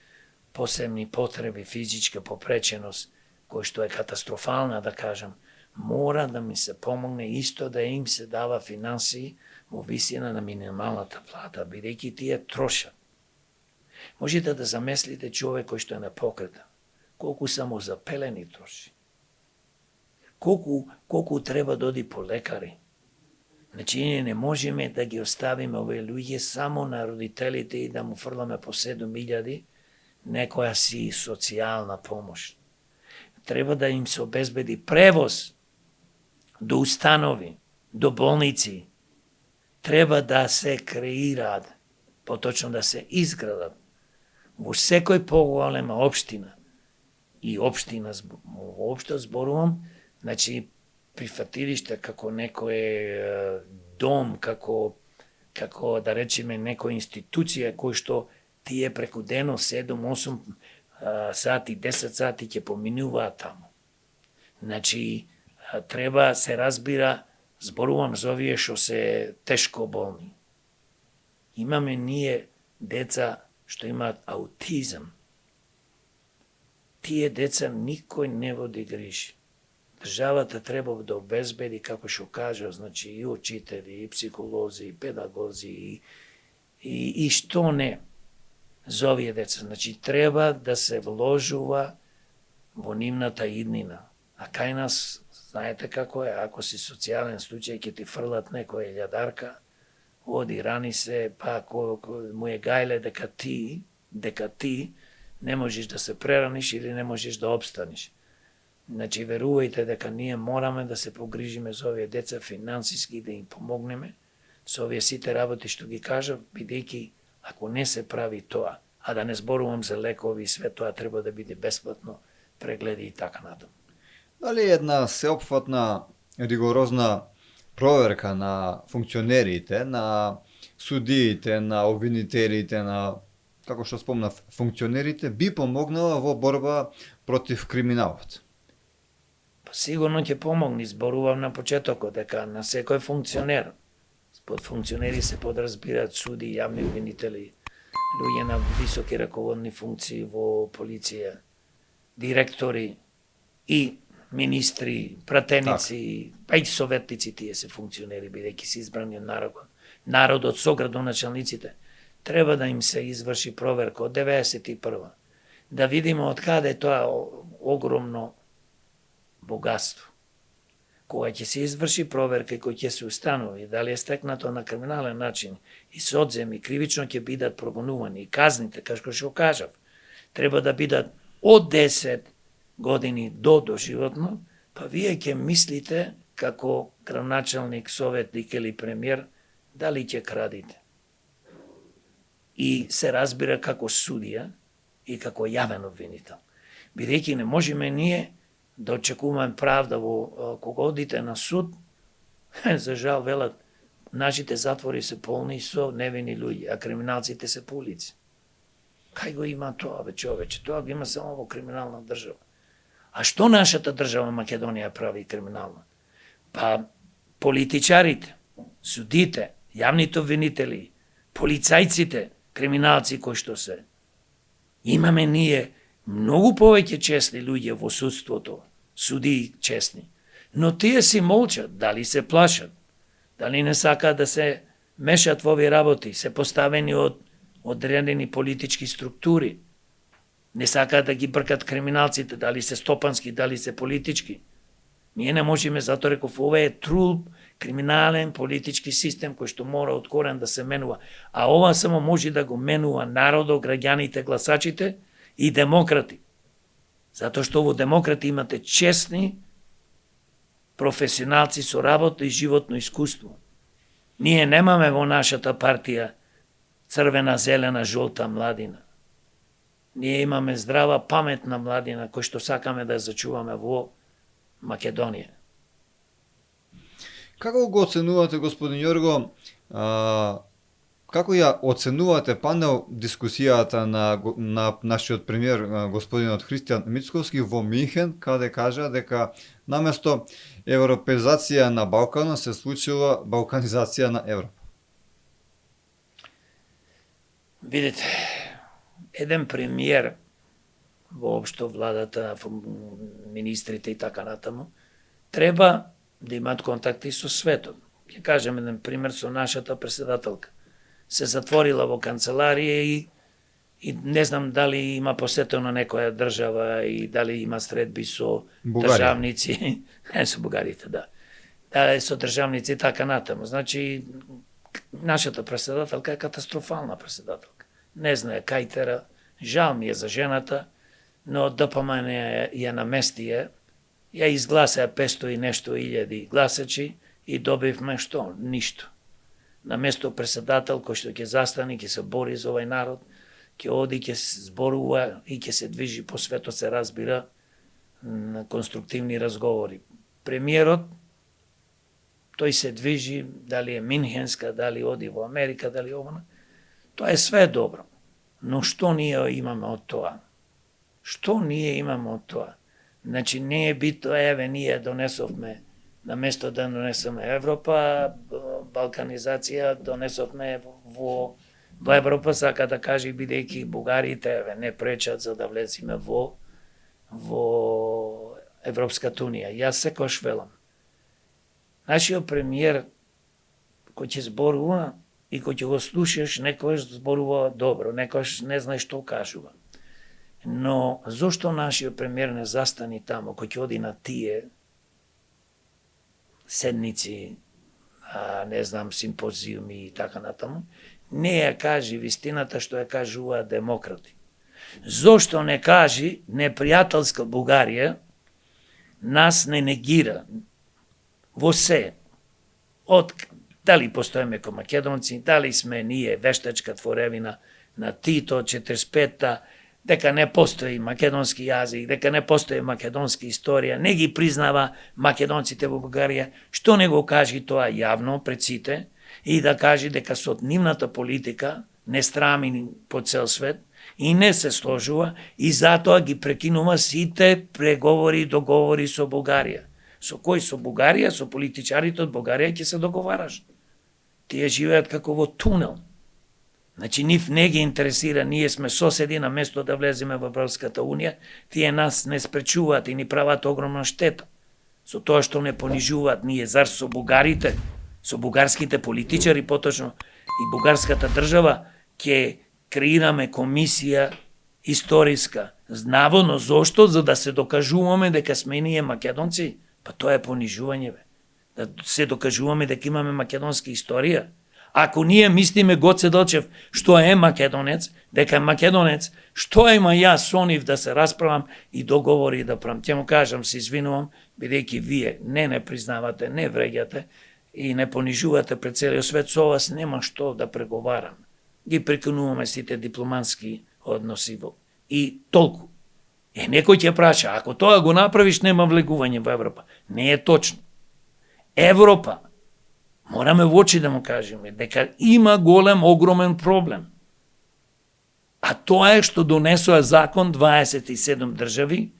посебни потреби, физичка попреченост, кој што е катастрофална, да кажам, мора да ми се помогне исто да им се дава финансии во висина на минималната плата, бидејќи тие трошат. Можете да замислите човек кој што е непокретен, колку само за пелени троши, колку треба да оди по лекари. Значи, ние не можеме да ги оставиме овие луѓе само на родителите и да му фрламе по 7.000 некоја си социјална помош. Треба да им се обезбеди превоз до установи, до болници. Треба да се креираат, поточно да се изградат во секој поголема општина и општина воопшто зборувам, значи прифатилиште како некој дом, како да речеме некоја институција кој што тие преку дено 7-8 сати, 10 сати ќе поминуваат таму. Значи, треба се разбира, зборувам за овие што се тешко болни. Имаме ние деца што имаат аутизам. Тие деца никој не води грижи. Државата треба да обезбеди, како што кажа, значи и учители, и психолози, и педагози, и што не за овие деца. Значи, треба да се вложува во нивната иднина. А кај нас, знаете како е, ако си социјален случај, ќе ти фрлат некоја илјадарка, оди, рани се, па ако му е гајле дека ти не можеш да се прераниш или не можеш да обстаниш. Значи, верувајте дека ние мораме да се погрижиме за овие деца финансиски, да им помогнеме со овие сите работи што ги кажав, бидејќи ако не се прави тоа, а да не зборувам за лекови и све тоа треба да биде бесплатно, прегледи и така натаму. Дали една сеопфатна, ригорозна проверка на функционерите, на судиите, на обвинителите, на, како што спомнав, функционерите, би помогнала во борба против криминалот? Па сигурно ќе помогне, зборував на почетокот, дека на секој функционер, под функционери се подразбираат суди, јавни обвинители, луѓе на високи раководни функции во полиција, директори и министри, пратеници, па и советници, тие се функционери, бидејќи се избрани од народот. Народот со градоначалниците треба да им се изврши проверка од 91. Да видиме од каде е тоа огромно богатство. Кога ќе се изврши проверка и кој ќе се установи дали е стекнато на криминален начин и се одземи, кривично ќе бидат прогонувани и казните, како што кажав, треба да бидат од 10 години до доживотно, па вие ќе мислите како градоначалник, советник или премиер, дали ќе крадите. И се разбира како судија и како јавен обвинител. Бидејќи не можеме ние да очекуваме правда во кога одите на суд, за жал велат, нашите затвори се полни со невини луѓе, а криминалците се по улици. Кај го има тоа, бе човече? Тоа го има само во криминална држава. А што нашата држава Македонија прави криминална? Па политичарите, судите, јавните обвинители, полицајците, криминалци кои што се. Имаме ние многу повеќе честни луѓе во судството, суди честни. Но тие си молчат, дали се плашат, дали не сакаат да се мешат во овие работи, се поставени од одредени политички структури. Не сакаат да ги бркат криминалците, дали се стопански, дали се политички. Ние не можеме, затоа реков, ова е трул криминален политички систем кој што мора од корен да се менува. А ова само може да го менува народот, граѓаните, гласачите и демократи. Затоа што во демократи имате честни професионалци со работно и животно искуство. Ние немаме во нашата партија црвена, зелена, жолта младина. Ние имаме здрава, паметна младина кој што сакаме да ја зачуваме во Македонија. Како го оценувате, господин Јорго, како ја оценувате панел дискусијата на нашиот премиер, господинот Христијан Мицковски во Минхен, каде кажа дека наместо европеизација на Балканот се случила балканизација на Европа? Видите, еден премиер, воопшто владата, министрите и така натаму, треба да имаат контакти со светот. Ќе кажем еден пример со нашата председателка. Се затворила во канцеларија и не знам дали има посетено некоја држава и дали има средби со државници. Не со бугарите, да. Дали со државници и така натаму. Значи, нашата председателка е катастрофална председателка. Не знае кај тера, жал ми е за жената, но ДПМН ја наместија, ја изгласаа 500 и нешто илјади гласачи и добивме што? Ништо. Наместо председател кој што ќе застане, ќе се бори за овој народ, ќе оди, ќе се зборува и ќе се движи по светот, се разбира, на конструктивни разговори. Премиерот, тој се движи, дали е Минхенска, дали оди во Америка, дали овона, тоа е све добро. Но што ние имаме од тоа? Што ние имаме од тоа? Значи, не е бито, еве, ние донесовме, наместо да донесеме Европа, балканизација, донесовме во Европа, сака да каже, бидејќи бугарите, еве, не пречат за да влезиме во Европската унија. Јас секојаш велам. Нашиот премиер, кој ќе зборува, и кога ќе го слушаш, некојаш зборува добро, некојаш не знаеш што кажува. Но зошто нашиот премиер не застани тамо, кој ќе оди на тие седници, не знам, симпозиуми и така натаму, не ја кажи вистината што ја кажуваат демократи. Зошто не кажи непријателска Бугарија нас не негира во се, од дали постоиме ко македонци, дали сме ние вештачка творевина на Тито, 45-та, дека не постои македонски јазик, дека не постои македонски историја, не ги признава македонците во Бугарија, што не го кажи тоа јавно пред сите и да кажи дека со нивната политика не страми по цел свет и не се сложува и затоа ги прекинува сите преговори и договори со Бугарија. Со кој? Со Бугарија, со политичарите од Бугарија ќе се договараш. Тие живеат како во тунел. Значи, нив не ги интересира, ние сме соседи на место да влеземе во Европската Унија, тие нас не спречуваат и ни прават огромна штета. Со тоа што не понижуваат ние, зар со бугарите, со бугарските политичари, поточно и бугарската држава, ќе креираме комисија историска. Наводно, зошто? За да се докажуваме дека сме ние македонци. Па тоа е понижување, бе. Да се докажуваме дека имаме македонска историја. Ако ние мислиме Гоце Делчев што е македонец, дека е македонец, што има јас со нив да се расправам и договори да правам? Ќе му кажам, се извинувам, бидејќи вие не признавате, не вреѓате и не понижувате пред целиот свет, со вас нема што да преговарам. Ги прекинуваме сите дипломатски односи и толку. Некој ќе праша, ако тоа го направиш, нема влегување во Европа. Не е точно. Европа, мораме во очи да му кажеме, дека има голем, огромен проблем. А тоа е што донесоа закон 27 држави,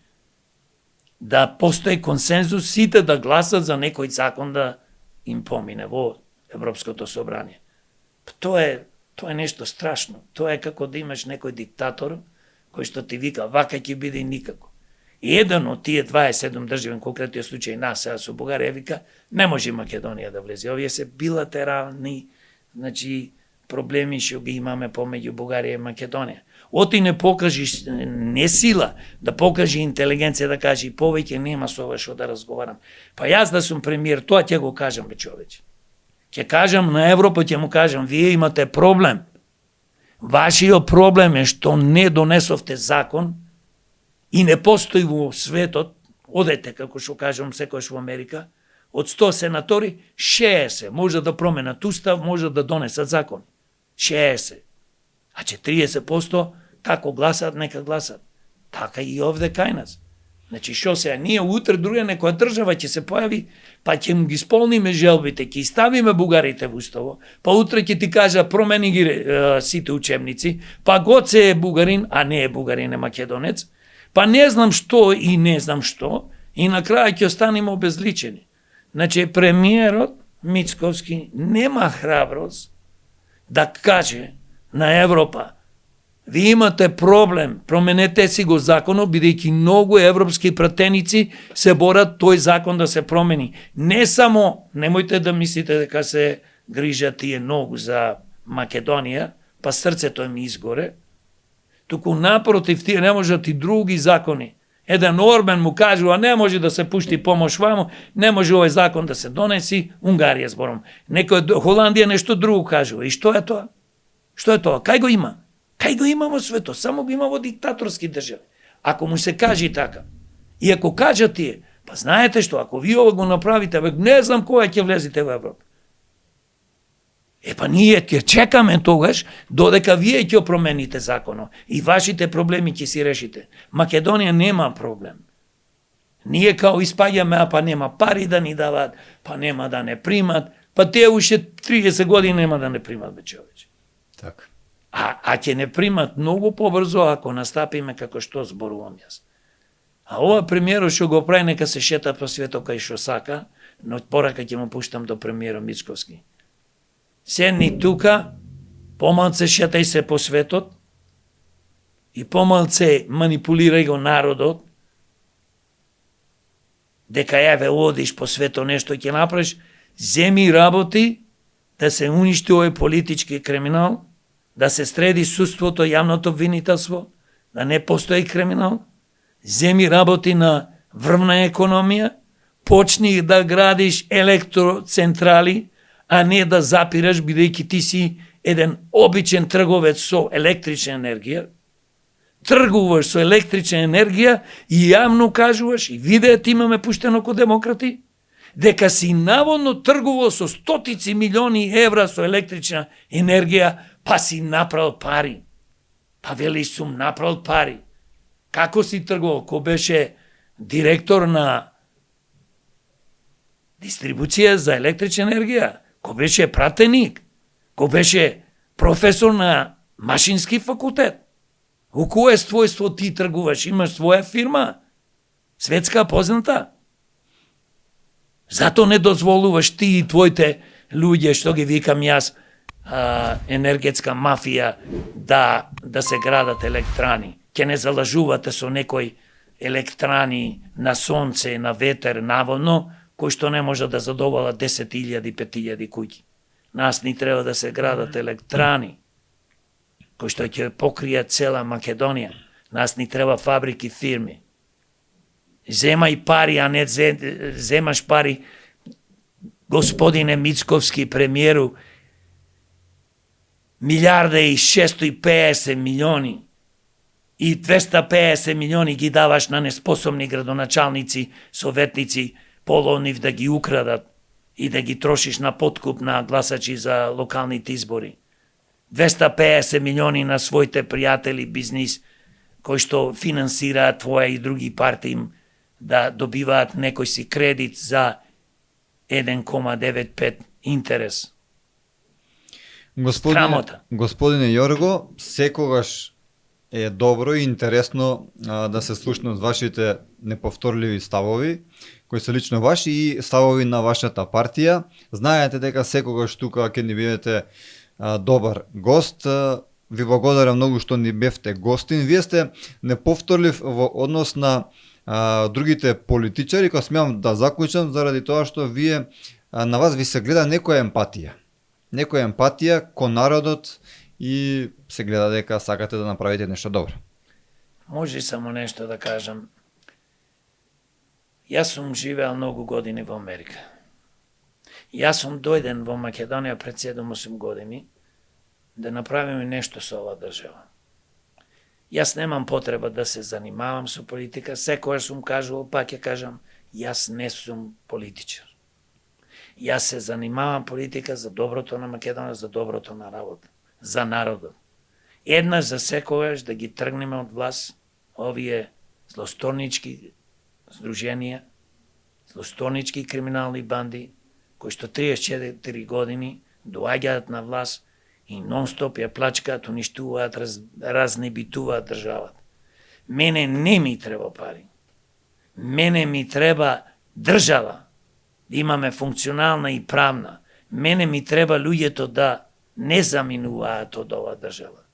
да постои консензус, сите да гласат за некој закон да им помине во Европското собрание. Тоа е нешто страшно. Тоа е како да имаш некој диктатор, кој што ти вика, вака ќе биде и никако. И еден од тие 27 држави, конкретниот случај нас, сега со Бугарија, вика, не може Македонија да влезе. Овие се билатерални, значи, проблеми што ги имаме помеѓу Бугарија и Македонија. Оти не покажиш не сила, да покажи интелигенција, да каже повеќе нема со ова што да разговарам. Па јас да сум премиер, тоа ќе го кажам, бе човече. Ќе кажам на Европа, ќе му кажам, вие имате проблем. Вашиот проблем е што не донесовте закон и не постои во светот, одете, како што кажам секојаш во Америка, од 100 сенатори, 60 може да променат устав, може да донесат закон. 60. А 40% како гласат, нека гласат. Така и овде кај нас. Значи, што сега, ние утре друга некоја држава ќе се појави, па ќе му ги исполниме желбите, ќе ставиме бугарите во уставо, па утре ќе ти кажа промени ги сите учебници, па Гоце е бугарин, а не е бугарин, е македонец, па не знам што и не знам што, и на крај ќе останеме обезличени. Значи, премиерот Мицковски нема храброст да каже на Европа, ви имате проблем, променете си го законот, бидејќи многу европски пратеници се борат тој закон да се промени. Не само, немојте да мислите дека се грижат тие многу за Македонија, па срцето им изгоре, туку напротив, тие не можат и други закони. Еден Орбан му кажува, не може да се пушти помош вамо, не може овој закон да се донеси, Унгарија зборам. Некој Холандија нешто друго кажува. И што е тоа? Што е тоа? Кај го има? Кај го има во светот? Само го има во диктаторски држави. Ако му се каже така, и ако кажат тие, па знаете што, ако ви ова го направите, не знам кога ќе влезете во Европа. Па ние ќе чекаме тогаш, додека вие ќе промените законот и вашите проблеми ќе си решите. Македонија нема проблем. Ние као испаѓаме, па нема пари да ни дават, па нема да не примат, па те уште 30 години нема да не примат, бе човече. Така. А ќе не примат многу побрзо ако настапиме како што зборувам јас. А ова премиерот што го прави, нека се шета по светот кај што сака, но порака ќе му пуштам до премиерот Мицковски. Седни тука, помалце шетај се по светот и помалце манипулирај го народот, дека јаве одиш по светот нешто ќе направиш, земи работи да се уништи овој политички криминал, да се среди судството, јавното обвинителство, да не постои криминал, земи работи на врвна економија, почни да градиш електроцентрали, а не да запираш, бидејќи ти си еден обичен трговец со електрична енергија, тргуваш со електрична енергија и јавно кажуваш, и видеот имаме пуштено ко демократи, дека си наводно тргувал со стотици милиони евра со електрична енергија, па си направил пари. Па велиш сум направил пари. Како си тргувал? Ко беше директор на дистрибуција за електрична енергија? Ко беше пратеник? Ко беше професор на машински факултет? У кое својство ти тргуваш? Имаш своја фирма? Светска позната? Зато не дозволуваш ти и твоите луѓе, што ги викам јас, енергетска мафија, да се градат електрани. Ке не залажувате со некои електрани на сонце, на ветер, наводно, кои што не може да задоволат 10.000, 5.000 куќи. Нас ни треба да се градат електрани, кои што ќе покријат цела Македонија. Нас ни треба фабрики, фирми. Земај пари, а не земаш пари, господине Мицковски, премиеру, 1.650 милиони и 250 милиони ги даваш на неспособни градоначалници, советници, половнив да ги украдат и да ги трошиш на подкуп на гласачи за локалните избори. 250 милиони на своите пријатели, бизнис, кои што финансираат твоја и други партии, да добиваат некој си кредит за 1,95 интерес. Господине Јорго, секогаш е добро и интересно да се слушнат вашите неповторливи ставови, кои се лично ваши и ставови на вашата партија. Знаете дека секогаш тука ќе ни бидете добар гост. Ви благодарам многу што ни бевте гостин. Вие сте неповторлив во однос на другите политичари, кои смеам да заклучам заради тоа што вие на вас ви се гледа некоја емпатија. Некоја емпатија кон народот и се гледа дека сакате да направите нешто добро. Може само нешто да кажам. Јас сум живеал многу години во Америка. Јас сум дојден во Македонија пред 7-8 години да направиме нешто со оваа држава. Јас немам потреба да се занимавам со политика, секојаш сум кажувал, па ќе кажам, јас не сум политичар. Јас се занимавам политика за доброто на Македонија, за доброто на работа, за народот. Еднаш за секојаш да ги тргнеме од власт овие злосторнички здруженија, злосторнички криминални банди, кои што 34 години доаѓаат на власт и нон-стоп ја плачкаат, уништуваат, разнебитуваат државата. Мене не ми треба пари. Мене ми треба држава, да имаме функционална и правна. Мене ми треба луѓето да не заминуваат од оваа држава.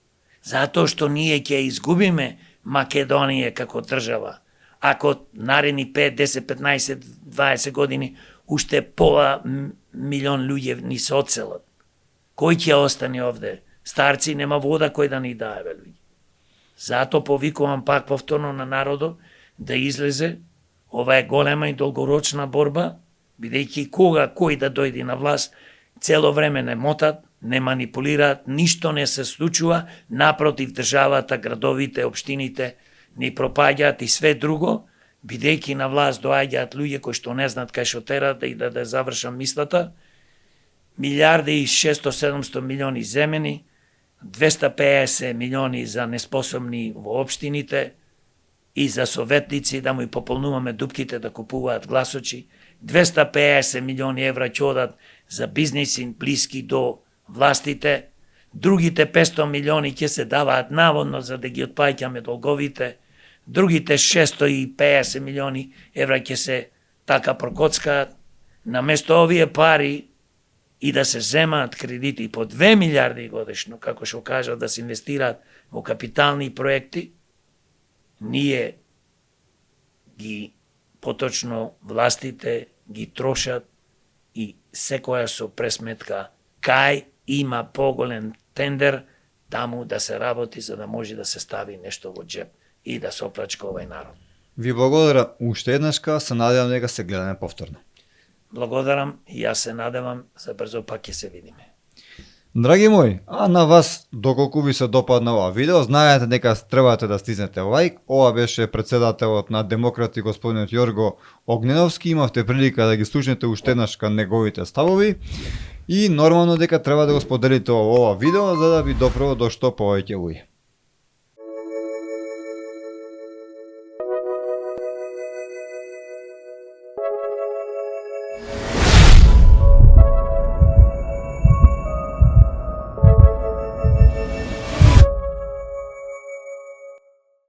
Затоа што ние ќе изгубиме Македонија како држава, ако наредни 5, 10, 15, 20 години уште пола милион луѓе ни се одселат. Кој ќе остане овде? Старци, нема вода кој да ни дае, луѓе. Зато повикувам пак повторно на народот да излезе. Ова е голема и долгорочна борба, бидејќи кога кој да дојде на власт, цело време не мотат, не манипулираат, ништо не се случува, напротив државата, градовите, општините ни пропаѓаат и све друго, бидејќи на власт доаѓаат луѓе кои што не знаат кај што терат, и да завршам мислата, 1.600-700 милиони земени, 250 милиони за неспособни во општините и за советници да му и пополнуваме дупките да купуваат гласочи, 250 милиони евра ќе одат за бизнеси блиски до властите, другите 500 милиони ќе се даваат наводно за да ги отпаѓаме долговите, другите 650 милиони евра ќе се така прокоцкаат, наместо овие пари и да се земаат кредити по 2 милиарди годишно, како што кажат, да се инвестираат во капитални проекти, ние ги поточно властите ги трошат и секоја со пресметка кај има поголем тендер, таму да се работи за да може да се стави нешто во джеп и да се оплачка овај народ. Ви благодарам уште еднашка, се надевам дека се гледаме повторно. Благодарам и јас се надевам за брзо пак ќе се видиме. Драги мои, а на вас, доколку ви се допадна ова видео, знаете дека требате да стиснете лайк. Ова беше председателот на Демократи господинот Јорго Огненовски. Имавте прилика да ги слушнете уште еднашка неговите ставови. И нормално дека треба да го споделите ова видео за да ви допрво до што повеќе луѓе.